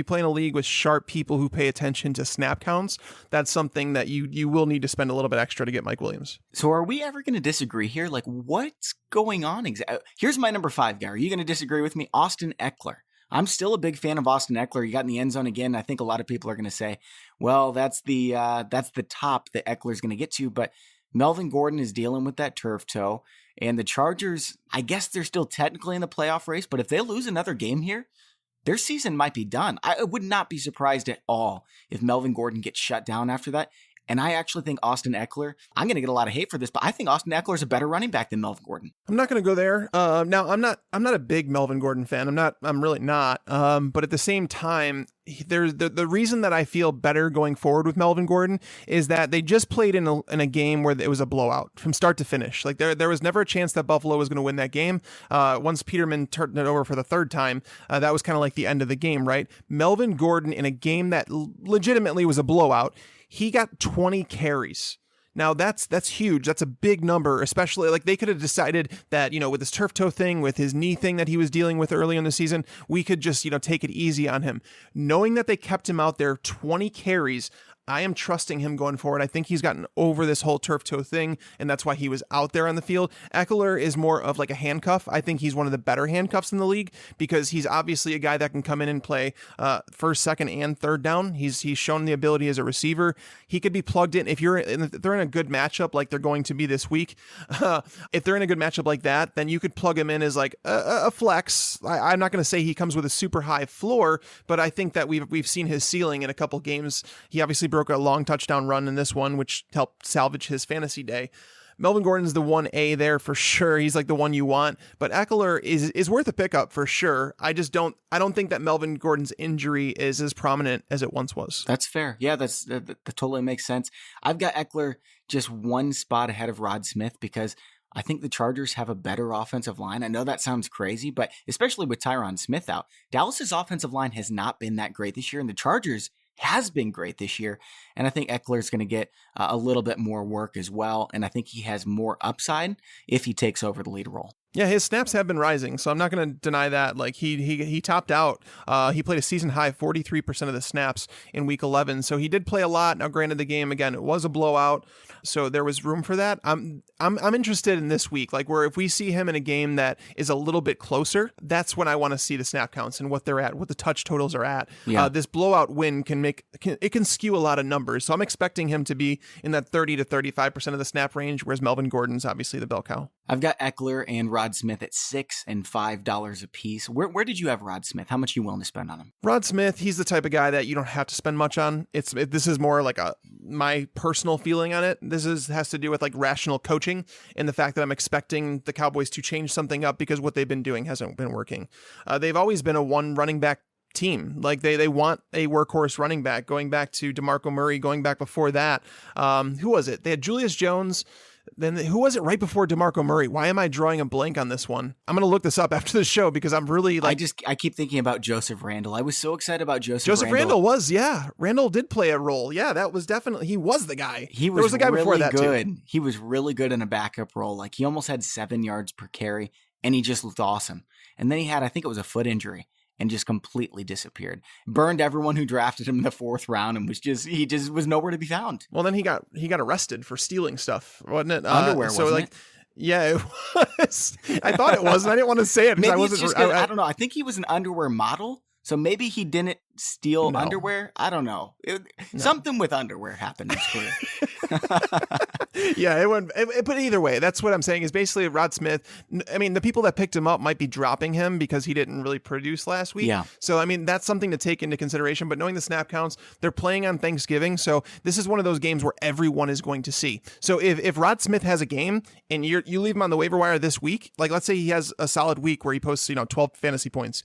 play in a league with sharp people who pay attention to snap counts, that's something that you will need to spend a little bit extra to get Mike Williams. So are we ever going to disagree here? Like, what's going on exactly? Here's my number 5 guy. Are you going to disagree with me? Austin Eckler. I'm still a big fan of Austin Eckler. He got in the end zone again. I think a lot of people are going to say, well, that's the top that Eckler's going to get to. But Melvin Gordon is dealing with that turf toe. And the Chargers, I guess they're still technically in the playoff race. But if they lose another game here, their season might be done. I would not be surprised at all if Melvin Gordon gets shut down after that. And I actually think Austin Eckler, I'm going to get a lot of hate for this, but I think Austin Eckler is a better running back than Melvin Gordon. I'm not going to go there. Now I'm not a big Melvin Gordon fan. I'm really not. But at the same time, there's the reason that I feel better going forward with Melvin Gordon is that they just played in a game where it was a blowout from start to finish. Like there was never a chance that Buffalo was going to win that game. Once Peterman turned it over for the 3rd time, that was kind of like the end of the game, right? Melvin Gordon in a game that legitimately was a blowout, he got 20 carries. Now that's huge. That's a big number, especially like they could have decided that, with his turf toe thing, with his knee thing that he was dealing with early in the season, we could just, take it easy on him. Knowing that they kept him out there 20 carries, I am trusting him going forward. I think he's gotten over this whole turf toe thing, and that's why he was out there on the field. Eckler is more of like a handcuff. I think he's one of the better handcuffs in the league because he's obviously a guy that can come in and play first, second, and third down. He's shown the ability as a receiver. He could be plugged in if they're in a good matchup like they're going to be this week. If they're in a good matchup like that, then you could plug him in as like a flex. I'm not going to say he comes with a super high floor, but I think that we've seen his ceiling in a couple games. He obviously broke a long touchdown run in this one, which helped salvage his fantasy day. Melvin Gordon's the 1A there for sure. He's like the one you want, but Eckler is worth a pickup for sure. I don't think that Melvin Gordon's injury is as prominent as it once was. That's fair. Yeah, that totally makes sense. I've got Eckler just one spot ahead of Rod Smith because I think the Chargers have a better offensive line. I know that sounds crazy, but especially with Tyron Smith out, Dallas's offensive line has not been that great this year, and the Chargers has been great this year. And I think Eckler is going to get a little bit more work as well. And I think he has more upside if he takes over the lead role. Yeah, his snaps have been rising, so I'm not going to deny that. Like he topped out. He played a season high 43% of the snaps in week 11, so he did play a lot. Now, granted, the game again it was a blowout, so there was room for that. I'm interested in this week, like where if we see him in a game that is a little bit closer, that's when I want to see the snap counts and what they're at, what the touch totals are at. Yeah. This blowout win can skew a lot of numbers, so I'm expecting him to be in that 30 to 35% of the snap range, whereas Melvin Gordon's obviously the bell cow. I've got Eckler and Rod Smith at $6 and $5 a piece. Where did you have Rod Smith? How much are you willing to spend on him? Rod Smith, he's the type of guy that you don't have to spend much on. This is more like my personal feeling on it. This has to do with like rational coaching and the fact that I'm expecting the Cowboys to change something up because what they've been doing hasn't been working. They've always been a one running back team. Like they want a workhorse running back, going back to DeMarco Murray, going back before that. Who was it? They had Julius Jones. Then who was it right before DeMarco Murray? Why am I drawing a blank on this one? I'm going to look this up after the show because I'm really like... I keep thinking about Joseph Randle. I was so excited about Joseph Randle was, yeah. Randle did play a role. Yeah, that was definitely... He was the guy. He was the guy really before that good. Too. He was really good in a backup role. Like he almost had 7 yards per carry and he just looked awesome. And then he had, I think it was a foot injury, and just completely disappeared. Burned everyone who drafted him in the 4th round and he just was nowhere to be found. Well, then he got arrested for stealing stuff, wasn't it? Underwear, wasn't it? Yeah, it was. I thought it was. I didn't want to say it because I wasn't. I don't know. I think he was an underwear model. So maybe he didn't steal underwear. I don't know. Something with underwear happened in his career. Yeah, it went. But either way, that's what I'm saying is basically Rod Smith. I mean, the people that picked him up might be dropping him because he didn't really produce last week. Yeah. So, I mean, that's something to take into consideration. But knowing the snap counts, they're playing on Thanksgiving. So this is one of those games where everyone is going to see. So if Rod Smith has a game and you leave him on the waiver wire this week, like let's say he has a solid week where he posts 12 fantasy points.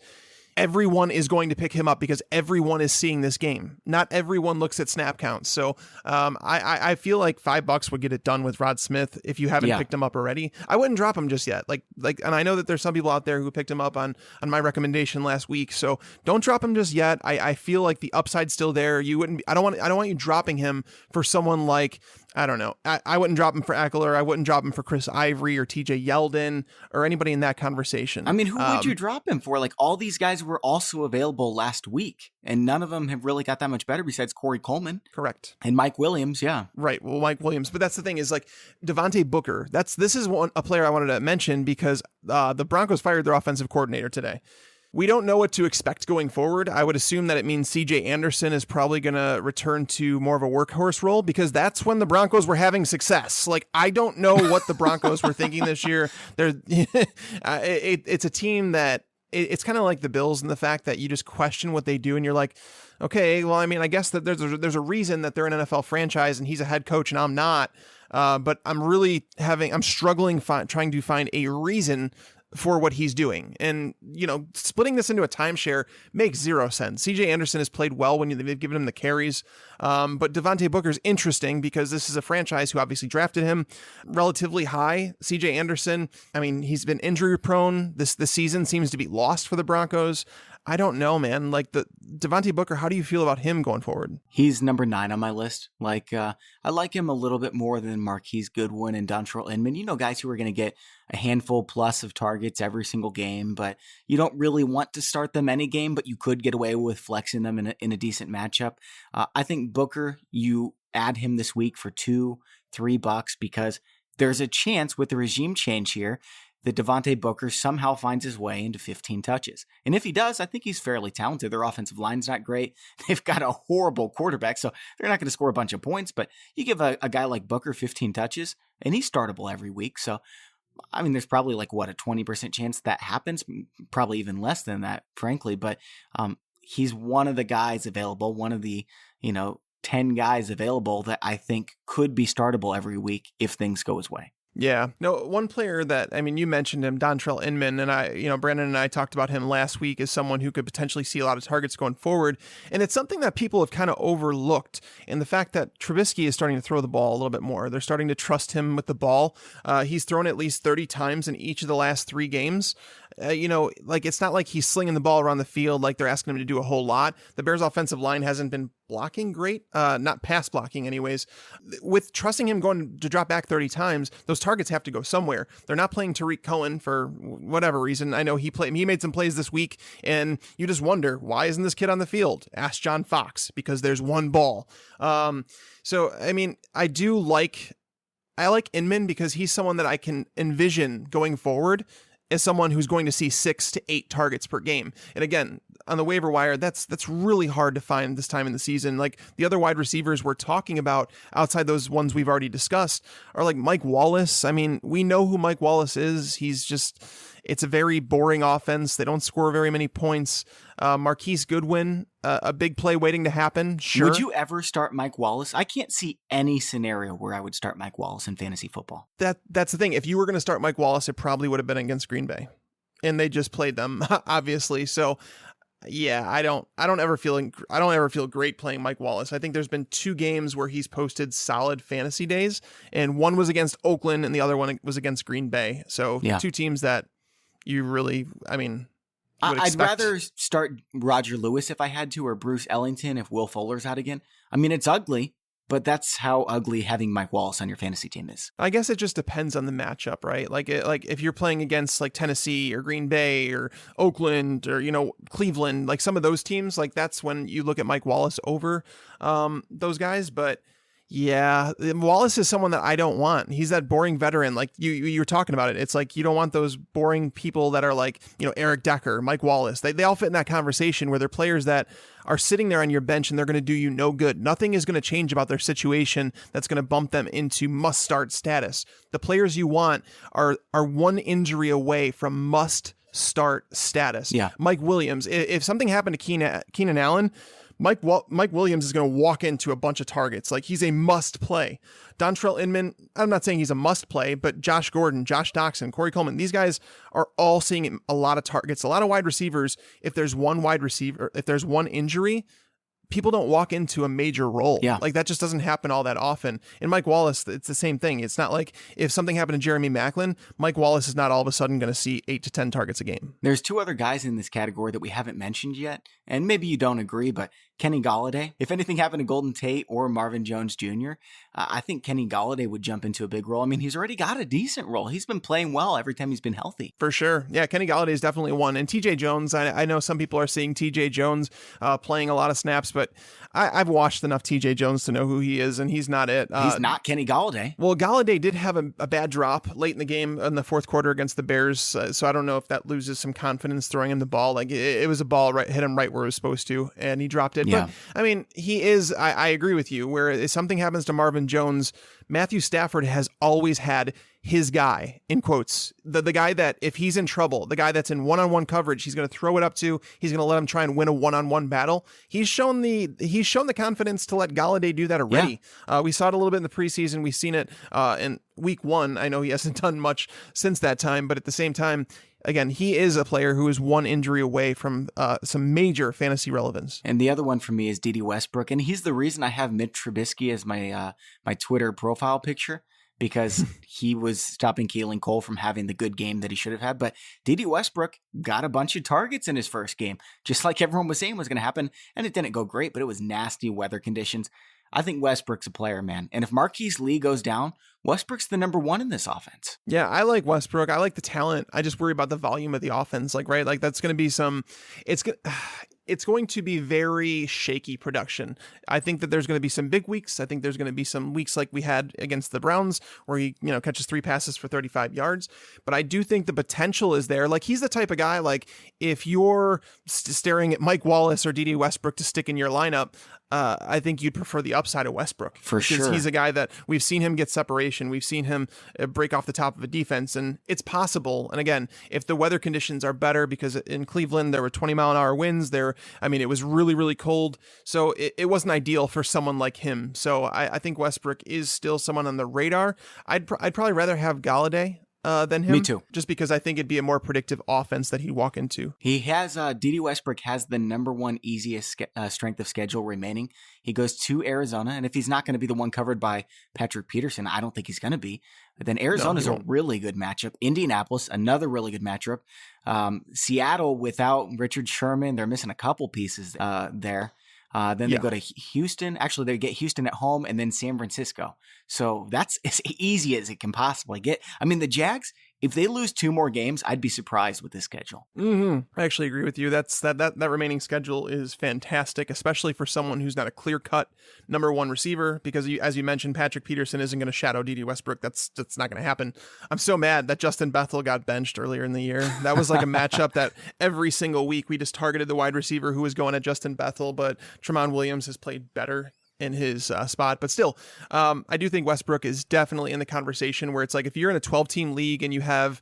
Everyone is going to pick him up because everyone is seeing this game. Not everyone looks at snap counts. So I feel like $5 would get it done with Rod Smith if you haven't picked him up already. I wouldn't drop him just yet. And I know that there's some people out there who picked him up on my recommendation last week. So don't drop him just yet. I feel like the upside's still there. I don't want you dropping him for someone like, I don't know. I wouldn't drop him for Eckler. I wouldn't drop him for Chris Ivory or TJ Yeldon or anybody in that conversation. I mean, who would you drop him for? Like all these guys were also available last week and none of them have really got that much better besides Corey Coleman. Correct. And Mike Williams. Yeah. Right. Well, Mike Williams. But that's the thing is like Devontae Booker. This is a player I wanted to mention because the Broncos fired their offensive coordinator today. We don't know what to expect going forward. I would assume that it means CJ Anderson is probably going to return to more of a workhorse role because that's when the Broncos were having success. Like, I don't know what the Broncos were thinking this year. It's a team that it's kind of like the Bills in the fact that you just question what they do and you're like, okay, well, I mean, I guess that there's a reason that they're an NFL franchise and he's a head coach and I'm not. But I'm struggling trying to find a reason for what he's doing. And, splitting this into a timeshare makes zero sense. CJ Anderson has played well when they've given him the carries. But Devontae Booker's interesting because this is a franchise who obviously drafted him relatively high. CJ Anderson, I mean, he's been injury prone. This season seems to be lost for the Broncos. I don't know, man. Like the Devontae Booker, how do you feel about him going forward? He's number 9 on my list. I like him a little bit more than Marquise Goodwin and Dontrell Inman. Guys who are going to get a handful plus of targets every single game, but you don't really want to start them any game, but you could get away with flexing them in a decent matchup. I think Booker, you add him this week for $2-3 because there's a chance with the regime change here that Devontae Booker somehow finds his way into 15 touches. And if he does, I think he's fairly talented. Their offensive line's not great. They've got a horrible quarterback, so they're not going to score a bunch of points. But you give a guy like Booker 15 touches, and he's startable every week. So, there's probably a 20% chance that happens. Probably even less than that, frankly. But he's one of the guys available, one of the, 10 guys available that I think could be startable every week if things go his way. Yeah. No, one player that, you mentioned him, Dontrell Inman, and Brandon and I talked about him last week as someone who could potentially see a lot of targets going forward. And it's something that people have kind of overlooked in the fact that Trubisky is starting to throw the ball a little bit more. They're starting to trust him with the ball. He's thrown at least 30 times in each of the last 3 games. It's not like he's slinging the ball around the field like they're asking him to do a whole lot. The Bears offensive line hasn't been blocking great, not pass blocking anyways. With trusting him going to drop back 30 times, those targets have to go somewhere. They're not playing Tariq Cohen for whatever reason. I know he made some plays this week, and you just wonder, why isn't this kid on the field? Ask John Fox, because there's one ball. I like Inman because he's someone that I can envision going forward as someone who's going to see 6 to 8 targets per game. And again, on the waiver wire, that's really hard to find this time in the season. Like the other wide receivers we're talking about outside those ones we've already discussed are like Mike Wallace. We know who Mike Wallace is. It's a very boring offense. They don't score very many points. Marquise Goodwin, a big play waiting to happen. Sure. Would you ever start Mike Wallace? I can't see any scenario where I would start Mike Wallace in fantasy football. That's the thing. If you were going to start Mike Wallace, it probably would have been against Green Bay, and they just played them, obviously. So, yeah, I don't ever feel great playing Mike Wallace. I think there's been 2 games where he's posted solid fantasy days, and one was against Oakland, and the other one was against Green Bay. So, 2 teams that you really, I'd rather start Roger Lewis if I had to, or Bruce Ellington if Will Fuller's out again. It's ugly, but that's how ugly having Mike Wallace on your fantasy team is. I guess it just depends on the matchup, right? Like if you're playing against like Tennessee or Green Bay or Oakland or, Cleveland, like some of those teams, like that's when you look at Mike Wallace over those guys. But yeah, Wallace is someone that I don't want. He's that boring veteran. Like you were talking about it. It's like, you don't want those boring people that are like, Eric Decker, Mike Wallace. They all fit in that conversation where they're players that are sitting there on your bench and they're going to do you no good. Nothing is going to change about their situation that's going to bump them into must start status. The players you want are one injury away from must start status. Yeah. Mike Williams, if something happened to Keenan Allen, Mike Williams is going to walk into a bunch of targets. Like, he's a must play. Dontrell Inman, I'm not saying he's a must play, but Josh Gordon, Josh Doxson, Corey Coleman, these guys are all seeing a lot of targets, a lot of wide receivers. If there's one injury, people don't walk into a major role. Yeah. Like, that just doesn't happen all that often. In Mike Wallace, it's the same thing. It's not like if something happened to Jeremy Maclin, Mike Wallace is not all of a sudden going to see 8 to 10 targets a game. There's 2 other guys in this category that we haven't mentioned yet, and maybe you don't agree, but Kenny Golladay. If anything happened to Golden Tate or Marvin Jones Jr., I think Kenny Golladay would jump into a big role. He's already got a decent role. He's been playing well every time he's been healthy. For sure. Yeah, Kenny Golladay is definitely one. And TJ Jones, I know some people are seeing TJ Jones playing a lot of snaps, but I've watched enough TJ Jones to know who he is, and he's not it. He's not Kenny Golladay. Well, Golladay did have a bad drop late in the game in the fourth quarter against the Bears, so I don't know if that loses some confidence throwing him the ball. Like, it was a ball hit him right where it was supposed to, and he dropped it. Yeah. But, he is, I agree with you, where if something happens to Marvin Jones, Matthew Stafford has always had his guy, in quotes, the guy that if he's in trouble, the guy that's in one-on-one coverage, he's going to throw it up to, he's going to let him try and win a one-on-one battle. He's shown the confidence to let Golladay do that already. Yeah. We saw it a little bit in the preseason. We've seen it in week 1. I know he hasn't done much since that time, but at the same time, again, he is a player who is one injury away from some major fantasy relevance. And the other one for me is Dede Westbrook, and he's the reason I have Mitch Trubisky as my my Twitter profile picture, because he was stopping Keelan Cole from having the good game that he should have had. But D.D. Westbrook got a bunch of targets in his first game, just like everyone was saying was going to happen. And it didn't go great, but it was nasty weather conditions. I think Westbrook's a player, man. And if Marquise Lee goes down, Westbrook's the number one in this offense. Yeah, I like Westbrook. I like the talent. I just worry about the volume of the offense. Right? That's going to be it's going to be very shaky production. I think that there's going to be some big weeks. I think there's going to be some weeks like we had against the Browns where he, catches 3 passes for 35 yards. But I do think the potential is there. Like, he's the type of guy, like, if you're staring at Mike Wallace or D.D. Westbrook to stick in your lineup, I think you'd prefer the upside of Westbrook. For sure. Because he's a guy that we've seen him get separation. We've seen him break off the top of a defense, and it's possible. And again, if the weather conditions are better, because in Cleveland, there were 20-mile-an-hour winds there. It was really, really cold. So it wasn't ideal for someone like him. So I think Westbrook is still someone on the radar. I'd probably rather have Galladay than him. Me too. Just because I think it'd be a more predictive offense that he'd walk into. He has, D.D. Westbrook has the number one easiest strength of schedule remaining. He goes to Arizona, and if he's not going to be the one covered by Patrick Peterson, I don't think he's going to be. But then Arizona's a really good matchup. Indianapolis, another really good matchup. Seattle without Richard Sherman, they're missing a couple pieces there. Then they go to Houston. Actually, they get Houston at home and then San Francisco. So that's as easy as it can possibly get. The Jags, if they lose 2 more games, I'd be surprised with this schedule. I actually agree with you. That remaining schedule is fantastic, especially for someone who's not a clear-cut number one receiver, because as you mentioned, Patrick Peterson isn't going to shadow D.D. Westbrook. That's not going to happen. I'm so mad that Justin Bethel got benched earlier in the year. That was like a matchup that every single week we just targeted the wide receiver who was going at Justin Bethel, but Tramon Williams has played better in his spot. But still, I do think Westbrook is definitely in the conversation where it's like, if you're in a 12-team league and you have,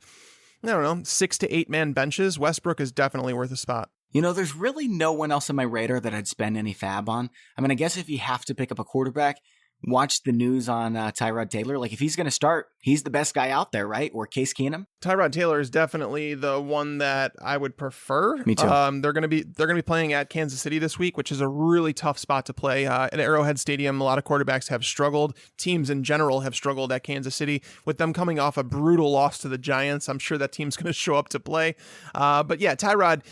6 to 8 man benches, Westbrook is definitely worth a spot. There's really no one else on my radar that I'd spend any fab on. I guess if you have to pick up a quarterback, watch the news on Tyrod Taylor. Like, if he's going to start, he's the best guy out there, right? Or Case Keenum. Tyrod Taylor is definitely the one that I would prefer. Me too. They're going to be playing at Kansas City this week, which is a really tough spot to play. At Arrowhead Stadium, a lot of quarterbacks have struggled. Teams in general have struggled at Kansas City. With them coming off a brutal loss to the Giants, I'm sure that team's going to show up to play. But yeah, Tyrod,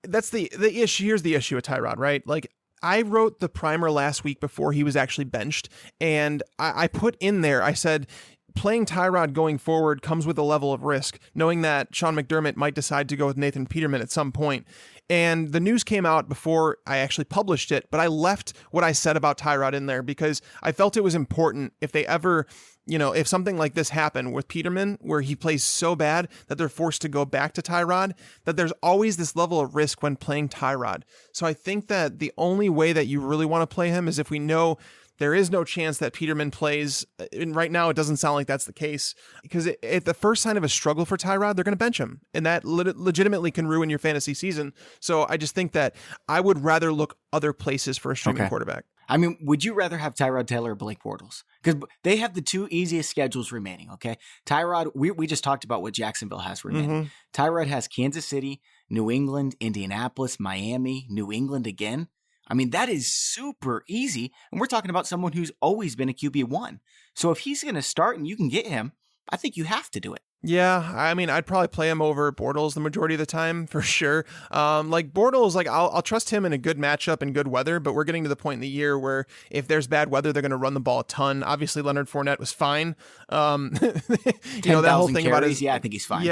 that's the issue. Here's the issue with Tyrod, right? Like, I wrote the primer last week before he was actually benched, and I put in there, I said, playing Tyrod going forward comes with a level of risk, knowing that Sean McDermott might decide to go with Nathan Peterman at some point. And the news came out before I actually published it, but I left what I said about Tyrod in there because I felt it was important if they ever, if something like this happened with Peterman, where he plays so bad that they're forced to go back to Tyrod, that there's always this level of risk when playing Tyrod. So I think that the only way that you really want to play him is if we know there is no chance that Peterman plays. And right now, it doesn't sound like that's the case, because at the first sign of a struggle for Tyrod, they're going to bench him. And that legitimately can ruin your fantasy season. So I just think that I would rather look other places for a streaming quarterback. Would you rather have Tyrod Taylor or Blake Bortles? Because they have the 2 easiest schedules remaining, okay? Tyrod, we just talked about what Jacksonville has remaining. Tyrod has Kansas City, New England, Indianapolis, Miami, New England again. That is super easy. And we're talking about someone who's always been a QB1. So if he's going to start and you can get him, I think you have to do it. Yeah, I'd probably play him over Bortles the majority of the time, for sure. Like Bortles, like I'll trust him in a good matchup and good weather, but we're getting to the point in the year where if there's bad weather, they're going to run the ball a ton. Obviously, Leonard Fournette was fine. That whole thing about his, I think he's fine.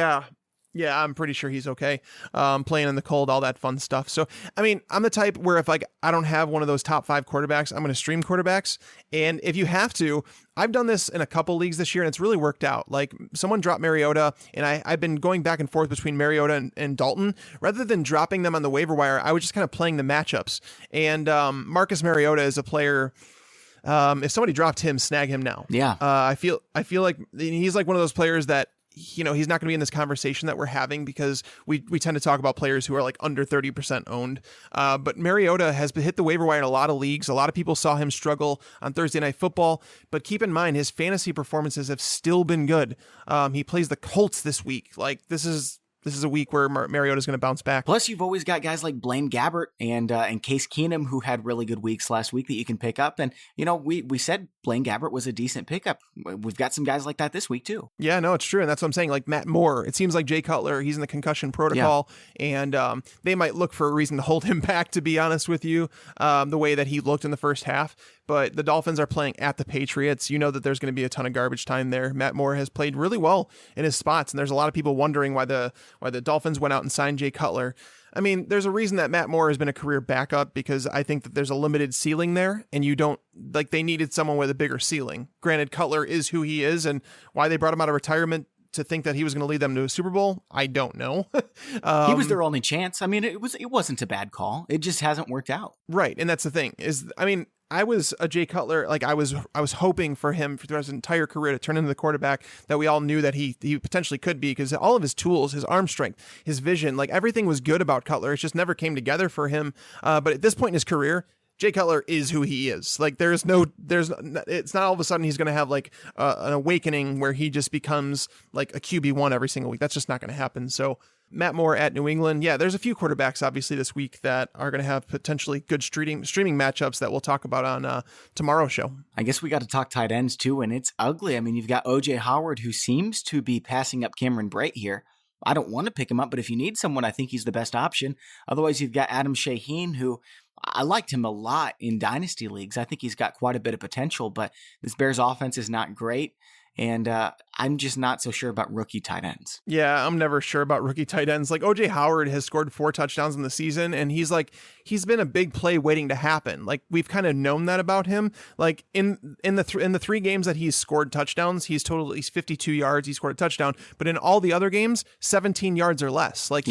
Yeah, I'm pretty sure he's okay. Playing in the cold, all that fun stuff. So, I'm the type where if I don't have one of those top 5 quarterbacks, I'm going to stream quarterbacks. And if you have to, I've done this in a couple leagues this year, and it's really worked out. Like, someone dropped Mariota, and I've been going back and forth between Mariota and Dalton. Rather than dropping them on the waiver wire, I was just kind of playing the matchups. And Marcus Mariota is a player. If somebody dropped him, snag him now. Yeah. I feel like he's like one of those players that, he's not going to be in this conversation that we're having because we tend to talk about players who are like under 30% owned. But Mariota has hit the waiver wire in a lot of leagues. A lot of people saw him struggle on Thursday Night Football, but keep in mind his fantasy performances have still been good. He plays the Colts this week. Like, this is this is a week where Mariota's going to bounce back. Plus, you've always got guys like Blaine Gabbert and Case Keenum who had really good weeks last week that you can pick up. And, we said Blaine Gabbert was a decent pickup. We've got some guys like that this week, too. Yeah, no, it's true. And that's what I'm saying. Like Matt Moore, it seems like Jay Cutler, he's in the concussion protocol, and they might look for a reason to hold him back, to be honest with you, the way that he looked in the first half. But the Dolphins are playing at the Patriots. You know that there's going to be a ton of garbage time there. Matt Moore has played really well in his spots, and there's a lot of people wondering why the Dolphins went out and signed Jay Cutler. I mean, there's a reason that Matt Moore has been a career backup, because I think that there's a limited ceiling there, and they needed someone with a bigger ceiling. Granted, Cutler is who he is, and why they brought him out of retirement to think that he was going to lead them to a Super Bowl, I don't know. He was their only chance. I mean, it wasn't a bad call. It just hasn't worked out. Right, and that's the thing I was a Jay Cutler, like I was hoping for him for his entire career to turn into the quarterback that we all knew that he potentially could be, because all of his tools, his arm strength, his vision, like everything was good about Cutler. It just never came together for him. But at this point in his career, Jay Cutler is who he is. Like it's not all of a sudden he's going to have like an awakening where he just becomes like a QB1 every single week. That's just not going to happen. So Matt Moore at New England. Yeah, there's a few quarterbacks obviously this week that are going to have potentially good streaming matchups that we'll talk about on tomorrow's show. I guess we got to talk tight ends too, and it's ugly. I mean, you've got OJ Howard, who seems to be passing up Cameron Brate here. I don't want to pick him up, but if you need someone, I think he's the best option. Otherwise, you've got Adam Shaheen, who I liked him a lot in dynasty leagues. I think he's got quite a bit of potential, but this Bears offense is not great. And I'm just not so sure about rookie tight ends. Yeah, I'm never sure about rookie tight ends. Like OJ Howard has scored 4 touchdowns in the season, and he's been a big play waiting to happen. Like we've kind of known that about him. Like in the 3 games that he's scored touchdowns, he's totaled at least 52 yards. He scored a touchdown, but in all the other games, 17 yards or less. Like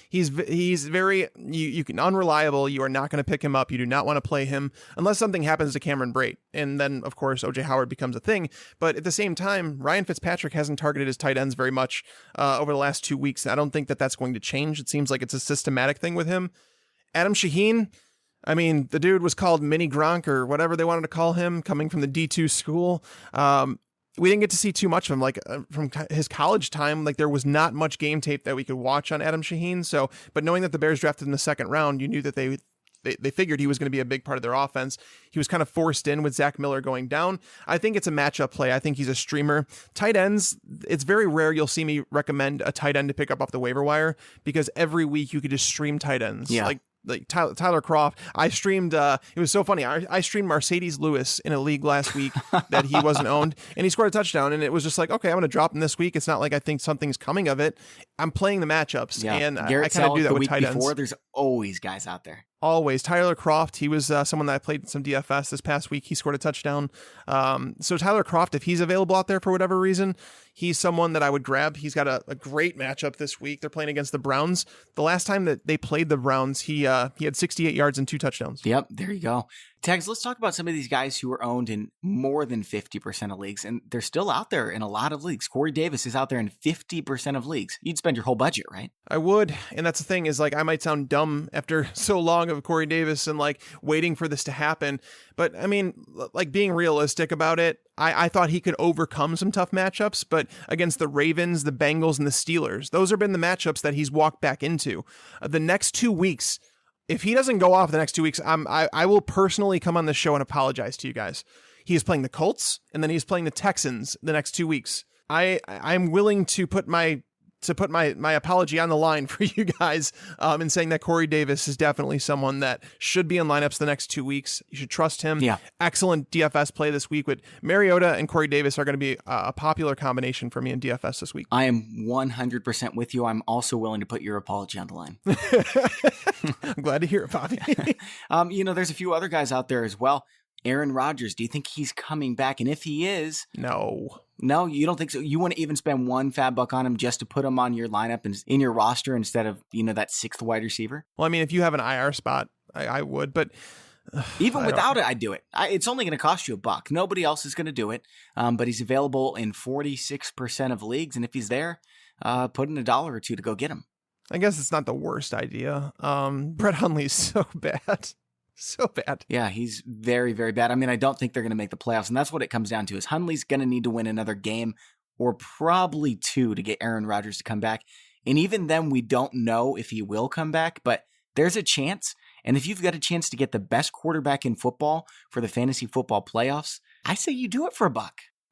he's very you can unreliable. You are not going to pick him up. You do not want to play him unless something happens to Cameron Brate, and then of course OJ Howard becomes a thing. But at the same time, Ryan Fitzpatrick hasn't targeted his tight ends very much over the last 2 weeks. I don't think that that's going to change. It seems like it's a systematic thing with him. Adam Shaheen, I mean, the dude was called Mini Gronk or whatever they wanted to call him, coming from the D2 school. We didn't get to see too much of him, like from his college time. Like there was not much game tape that we could watch on Adam Shaheen. So, but knowing that the Bears drafted in the 2nd round, you knew that they figured he was going to be a big part of their offense. He was kind of forced in with Zach Miller going down. I think it's a matchup play. I think he's a streamer. Tight ends, it's very rare you'll see me recommend a tight end to pick up off the waiver wire, because every week you could just stream tight ends. Yeah. Like Tyler Croft. I streamed, it was so funny. I streamed Mercedes Lewis in a league last week that he wasn't owned, and he scored a touchdown, and it was just like, okay, I'm going to drop him this week. It's not like I think something's coming of it. I'm playing the matchups, and I kind of do that with tight ends. There's always guys out there. Always. Tyler Croft, he was someone that I played in some DFS this past week. He scored a touchdown. So Tyler Croft, if he's available out there for whatever reason, he's someone that I would grab. He's got a great matchup this week. They're playing against the Browns. The last time that they played the Browns, he had 68 yards and 2 touchdowns. Yep, there you go. Tags, let's talk about some of these guys who are owned in more than 50% of leagues, and they're still out there in a lot of leagues. Corey Davis is out there in 50% of leagues. You'd spend your whole budget, right? I would, and that's the thing is, like, I might sound dumb after so long of Corey Davis and like waiting for this to happen, but I mean, like being realistic about it, I thought he could overcome some tough matchups, but against the Ravens, the Bengals, and the Steelers, those have been the matchups that he's walked back into. The next 2 weeks, if he doesn't go off the next 2 weeks, I will personally come on this show and apologize to you guys. He is playing the Colts, and then he's playing the Texans the next 2 weeks. I'm willing to put my apology on the line for you guys in saying that Corey Davis is definitely someone that should be in lineups the next 2 weeks. You should trust him. Yeah. Excellent DFS play this week with Mariota and Corey Davis are going to be a popular combination for me in DFS this week. I am 100% with you. I'm also willing to put your apology on the line. I'm glad to hear it, Bobby. There's a few other guys out there as well. Aaron Rodgers, do you think he's coming back? And if he is... No, you don't think so? You wouldn't even spend one fat buck on him just to put him on your lineup and in your roster instead of, that 6th wide receiver? Well, I mean, if you have an IR spot, I would, but... Even without it, I'd do it. It's only going to cost you $1. Nobody else is going to do it, but he's available in 46% of leagues, and if he's there, put in $1 or $2 to go get him. I guess it's not the worst idea. Brett Hundley's so bad. So bad. Yeah, he's very, very bad. I mean, I don't think they're going to make the playoffs, and that's what it comes down to is Hundley's going to need to win another game or probably 2 to get Aaron Rodgers to come back. And even then, we don't know if he will come back, but there's a chance. And if you've got a chance to get the best quarterback in football for the fantasy football playoffs, I say you do it for $1.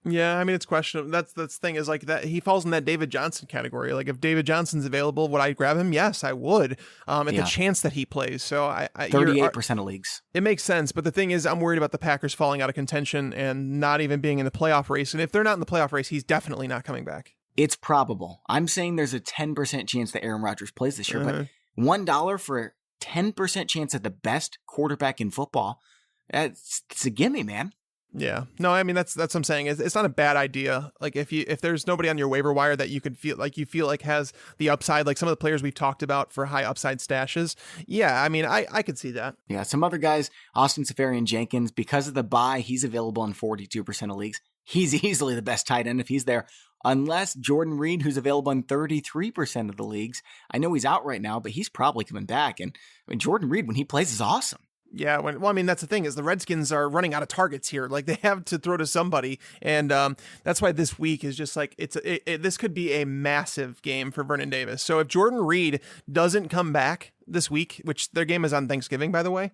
Yeah, I mean, it's questionable. That's the thing is like that he falls in that David Johnson category. Like if David Johnson's available, would I grab him? Yes, I would. At the chance that he plays. So I 38% of leagues. It makes sense. But the thing is, I'm worried about the Packers falling out of contention and not even being in the playoff race. And if they're not in the playoff race, he's definitely not coming back. It's probable. I'm saying there's a 10% chance that Aaron Rodgers plays this year, but $1 for a 10% chance at the best quarterback in football, it's a gimme, man. Yeah. No, I mean, that's what I'm saying. It's not a bad idea. Like if there's nobody on your waiver wire that you could feel like has the upside, like some of the players we've talked about for high upside stashes. Yeah. I mean, I could see that. Yeah. Some other guys, Austin Seferian-Jenkins, because of the bye, he's available in 42% of leagues. He's easily the best tight end if he's there. Unless Jordan Reed, who's available in 33% of the leagues. I know he's out right now, but he's probably coming back. And I mean, Jordan Reed, when he plays, is awesome. Yeah, I mean, that's the thing is the Redskins are running out of targets here. Like they have to throw to somebody, and that's why this week is just like this could be a massive game for Vernon Davis. So if Jordan Reed doesn't come back this week, which their game is on Thanksgiving, by the way,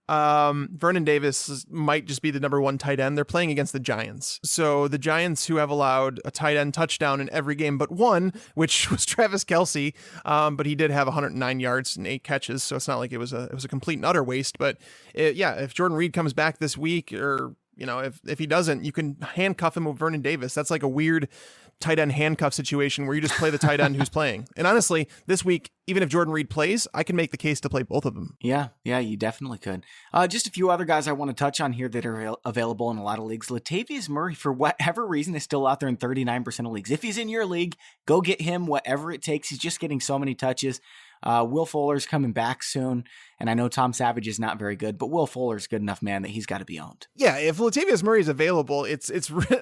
Vernon Davis might just be the number 1 tight end. They're playing against the Giants. So the Giants, who have allowed a tight end touchdown in every game but one, which was Travis Kelce, but he did have 109 yards and 8 catches. So it's not like it was a complete and utter waste. But if Jordan Reed comes back this week, or if he doesn't, you can handcuff him with Vernon Davis. That's like a weird tight end handcuff situation where you just play the tight end who's playing. And honestly, this week, even if Jordan Reed plays, I can make the case to play both of them. Yeah, you definitely could. Just a few other guys I want to touch on here that are available in a lot of leagues. Latavius Murray, for whatever reason, is still out there in 39% of leagues. If he's in your league, go get him, whatever it takes. He's just getting so many touches. Will Fuller's coming back soon, and I know Tom Savage is not very good, but Will Fuller's good enough, man, that he's got to be owned. Yeah, if Latavius Murray is available, it's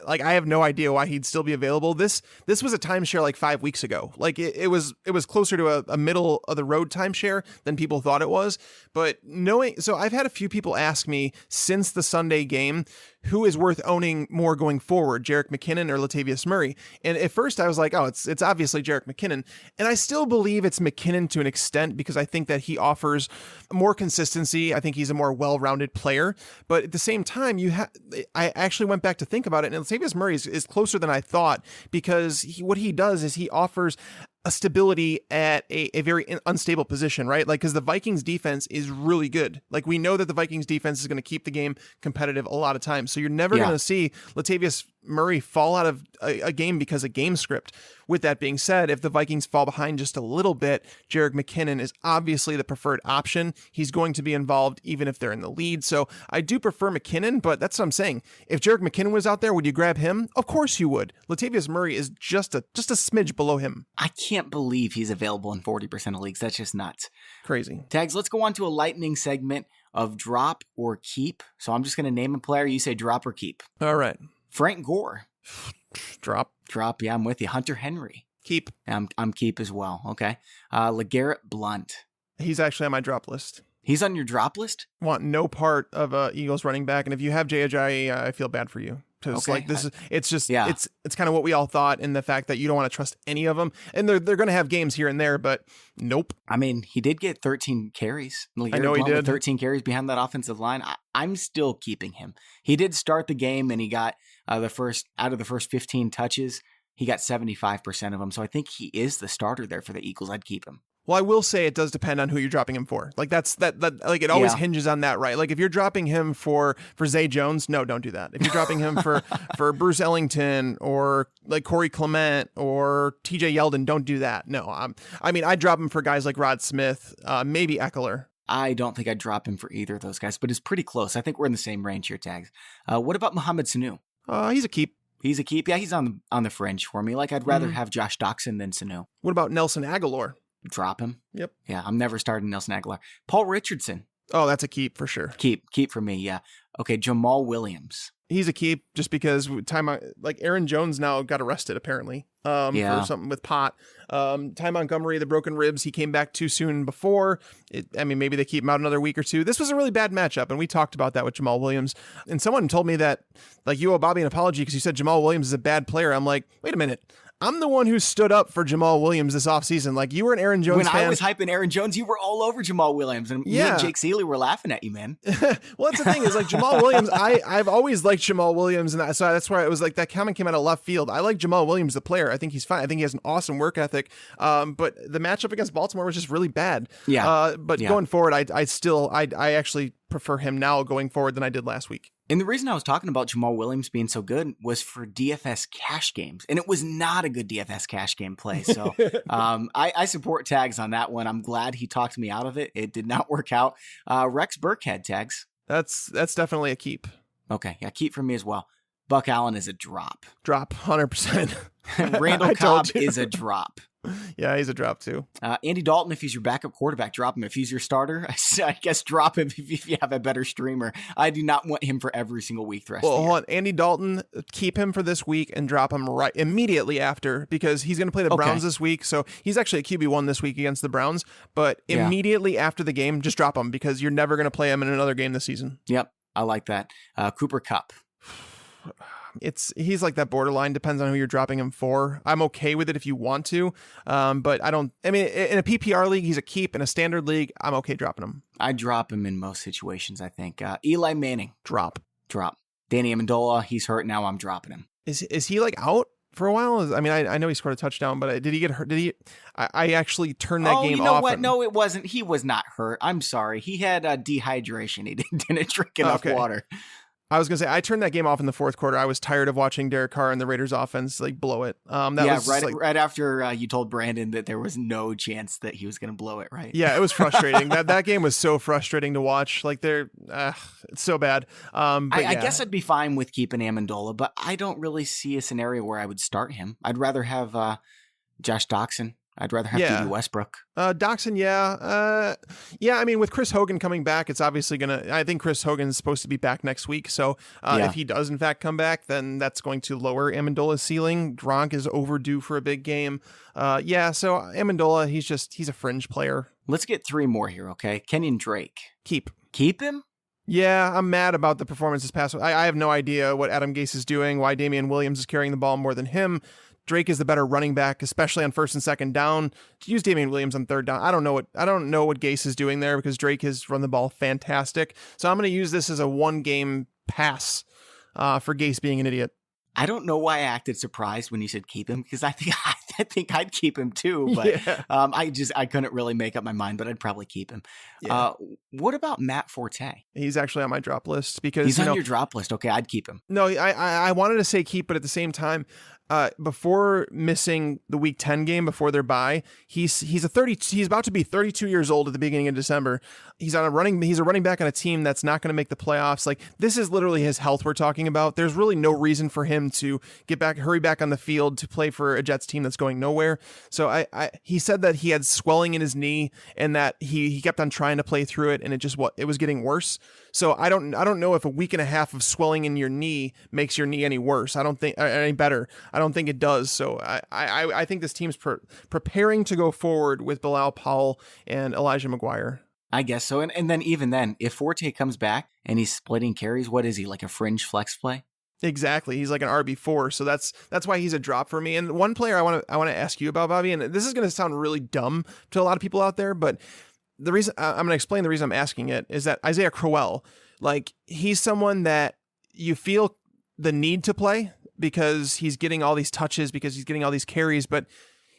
like I have no idea why he'd still be available. This was a timeshare like 5 weeks ago. Like it was closer to a middle of the road timeshare than people thought it was. But so I've had a few people ask me since the Sunday game, who is worth owning more going forward, Jerick McKinnon or Latavius Murray? And at first I was like, oh, it's obviously Jerick McKinnon. And I still believe it's McKinnon to an extent because I think that he offers more consistency. I think he's a more well-rounded player. But at the same time, I actually went back to think about it, and Latavius Murray is closer than I thought because what he does is he offers a stability at a very unstable position, right? Like, because the Vikings defense is really good. Like, we know that the Vikings defense is going to keep the game competitive a lot of times. So you're never going to see Latavius Murray fall out of a game because of game script. With that being said, if the Vikings fall behind just a little bit, Jerick McKinnon is obviously the preferred option. He's going to be involved even if they're in the lead. So I do prefer McKinnon, but that's what I'm saying. If Jerick McKinnon was out there, would you grab him? Of course you would. Latavius Murray is just a smidge below him. I can't believe he's available in 40% of leagues. That's just nuts. Crazy. Tags, let's go on to a lightning segment of drop or keep. So I'm just going to name a player. You say drop or keep. All right. Frank Gore. Drop. Yeah, I'm with you. Hunter Henry. Keep. I'm keep as well. Okay. LeGarrette Blount. He's actually on my drop list. He's on your drop list? Want no part of Eagles running back. And if you have Jay, I feel bad for you. Because it's kind of what we all thought, in the fact that you don't want to trust any of them. And they're going to have games here and there, but nope. I mean, he did get 13 carries. I know he did. 13 carries behind that offensive line. I'm still keeping him. He did start the game, and he got out of the first 15 touches, he got 75% of them. So I think he is the starter there for the Eagles. I'd keep him. Well, I will say it does depend on who you're dropping him for. Like like it always hinges on that, right? Like if you're dropping him for Zay Jones, no, don't do that. If you're dropping him for Bruce Ellington or like Corey Clement or TJ Yeldon, don't do that. No, I'd drop him for guys like Rod Smith, maybe Eckler. I don't think I'd drop him for either of those guys, but it's pretty close. I think we're in the same range here, Tags. What about Mohamed Sanu? He's a keep. He's a keep. Yeah, he's on the fringe for me. Like I'd rather have Josh Doxson than Sanu. What about Nelson Aguilar? Drop him. Yep. Yeah, I'm never starting Nelson Aguilar. Paul Richardson. Oh, that's a keep for sure. Keep for me, yeah. Okay, Jamal Williams. He's a keep just because Aaron Jones now got arrested apparently for something with pot. Ty Montgomery, the broken ribs, he came back too soon before. Maybe they keep him out another week or two. This was a really bad matchup, and we talked about that with Jamal Williams. And someone told me that, like, you owe Bobby an apology because you said Jamal Williams is a bad player. I'm like, wait a minute. I'm the one who stood up for Jamal Williams this offseason. Like, you were an Aaron Jones fan. When I was hyping Aaron Jones, you were all over Jamal Williams, and me and Jake Seeley were laughing at you, man. Well, that's the thing is, like, Jamal Williams, I've always liked Jamal Williams, and so that's why it was like that comment came out of left field. I like Jamal Williams, the player. I think he's fine. I think he has an awesome work ethic. But the matchup against Baltimore was just really bad. But going forward, I actually prefer him now going forward than I did last week. And the reason I was talking about Jamal Williams being so good was for DFS cash games. And it was not a good DFS cash game play. So I support Tags on that one. I'm glad he talked me out of it. It did not work out. Rex Burkhead, Tags. That's definitely a keep. Okay. Yeah, keep for me as well. Buck Allen is a drop. Drop, 100%. Randall Cobb is a drop. Yeah, he's a drop too. Andy Dalton, if he's your backup quarterback, drop him. If he's your starter, I guess drop him if you have a better streamer. I do not want him for every single week the rest of the year. Hold on. Andy Dalton, keep him for this week and drop him right immediately after, because he's going to play the Browns this week. So he's actually a QB1 this week against the Browns. But immediately after the game, just drop him, because you're never going to play him in another game this season. Yep, I like that. Cooper Kupp. He's like that borderline, depends on who you're dropping him for. I'm okay with it if you want to, but in a PPR league, he's a keep. In a standard league, I'm okay dropping him. I drop him in most situations, I think. Eli Manning. Drop. Danny Amendola, he's hurt now, I'm dropping him. Is he like out for a while? I mean, I know he scored a touchdown, but did he get hurt? I actually turned that game off. You know what? No, it wasn't. He was not hurt. I'm sorry. He had dehydration. He didn't drink enough water. I was going to say, I turned that game off in the fourth quarter. I was tired of watching Derek Carr and the Raiders offense blow it. Right after you told Brandon that there was no chance that he was going to blow it, right? Yeah, it was frustrating. that game was so frustrating to watch. Like, it's so bad. I guess I'd be fine with keeping Amendola, but I don't really see a scenario where I would start him. I'd rather have Josh Doxson. I'd rather have D.B. Westbrook. Doxson, I mean, with Chris Hogan coming back, it's obviously I think Chris Hogan's supposed to be back next week. So if he does, in fact, come back, then that's going to lower Amendola's ceiling. Gronk is overdue for a big game. So Amendola, he's a fringe player. Let's get three more here, okay? Kenyon Drake. Keep him? Yeah, I'm mad about the performance this past week. I have no idea what Adam Gase is doing, why Damian Williams is carrying the ball more than him. Drake is the better running back, especially on first and second down. Use Damian Williams on third down. I don't know what Gase is doing there, because Drake has run the ball fantastic. So I'm going to use this as a one-game pass for Gase being an idiot. I don't know why I acted surprised when you said keep him, because I think I'd keep him too, but I couldn't really make up my mind, but I'd probably keep him. Yeah. What about Matt Forte? He's actually on my drop list, because he's on your drop list. Okay, I'd keep him. No, I wanted to say keep, but at the same time, before missing the week 10 game before their bye, he's about to be 32 years old at the beginning of December. He's a running back on a team that's not going to make the playoffs. Like, this is literally his health we're talking about. There's really no reason for him to hurry back on the field to play for a Jets team that's going nowhere. So he said that he had swelling in his knee, and that he kept on trying to play through it, and it was getting worse. So I don't know if a week and a half of swelling in your knee makes your knee any worse. I don't think any better. I don't think it does. So I think this team's preparing to go forward with Bilal Powell and Elijah McGuire. I guess so. And then even then, if Forte comes back and he's splitting carries, what is he, like a fringe flex play? Exactly. He's like an RB4. So that's why he's a drop for me. And one player I want to ask you about, Bobby, and this is going to sound really dumb to a lot of people out there, but the reason I'm going to explain the reason I'm asking it is that Isaiah Crowell, like, he's someone that you feel the need to play because he's getting all these touches, because he's getting all these carries, but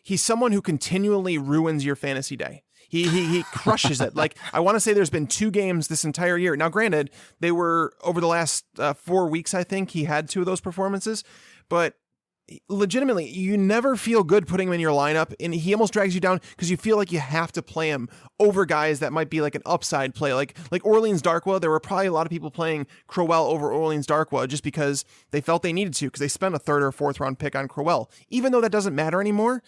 he's someone who continually ruins your fantasy day. He crushes it. Like, I want to say there's been 2 games this entire year. Now, granted, they were over the last 4 weeks. I think he had 2 of those performances, but legitimately, you never feel good putting him in your lineup, and he almost drags you down because you feel like you have to play him over guys that might be like an upside play, like Orleans Darkwa. There were probably a lot of people playing Crowell over Orleans Darkwa just because they felt they needed to, because they spent a 3rd or 4th round pick on Crowell, even though that doesn't matter anymore.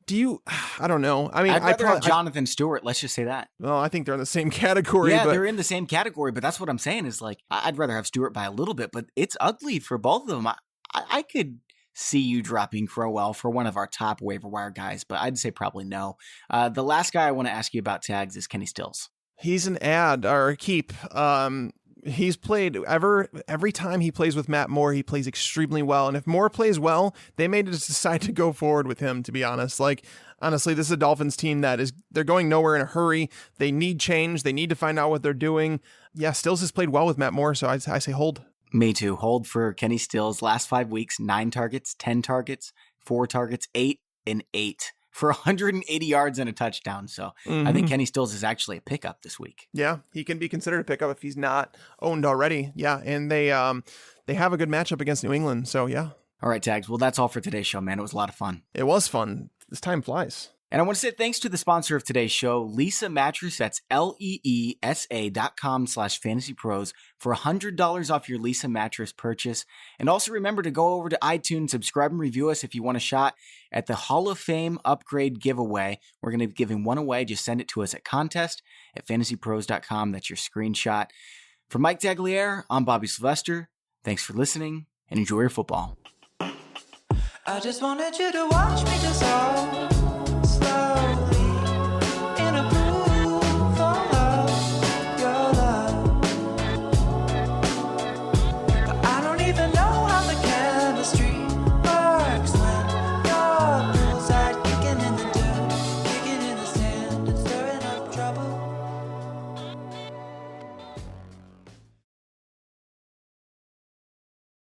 I don't know. I mean, I'd rather have Jonathan Stewart. Let's just say that. Well, I think they're in the same category. Yeah, they're in the same category, but that's what I'm saying is, like, I'd rather have Stewart by a little bit, but it's ugly for both of them. I could see you dropping Crowell for one of our top waiver wire guys, but I'd say probably no. The last guy I want to ask you about, Tags, is Kenny Stills. He's an ad or a keep. He's played every time he plays with Matt Moore, he plays extremely well. And if Moore plays well, they may just decide to go forward with him, to be honest. Like, honestly, this is a Dolphins team they're going nowhere in a hurry. They need change. They need to find out what they're doing. Yeah, Stills has played well with Matt Moore, so I say hold. Me too. Hold for Kenny Stills. Last 5 weeks, 9 targets, 10 targets, 4 targets, 8 and 8. For 180 yards and a touchdown. So I think Kenny Stills is actually a pickup this week. Yeah, he can be considered a pickup if he's not owned already. Yeah, and they have a good matchup against New England. So yeah. All right, Tags. Well, that's all for today's show, man. It was a lot of fun. It was fun. This time flies. And I want to say thanks to the sponsor of today's show, Leesa Mattress. That's LEESA.com/fantasypros for $100 off your Leesa Mattress purchase. And also remember to go over to iTunes, subscribe and review us if you want a shot at the Hall of Fame upgrade giveaway. We're going to be giving one away. Just send it to us at contest@fantasypros.com. That's your screenshot. For Mike Tagliere, I'm Bobby Sylvester. Thanks for listening and enjoy your football. I just wanted you to watch me dissolve.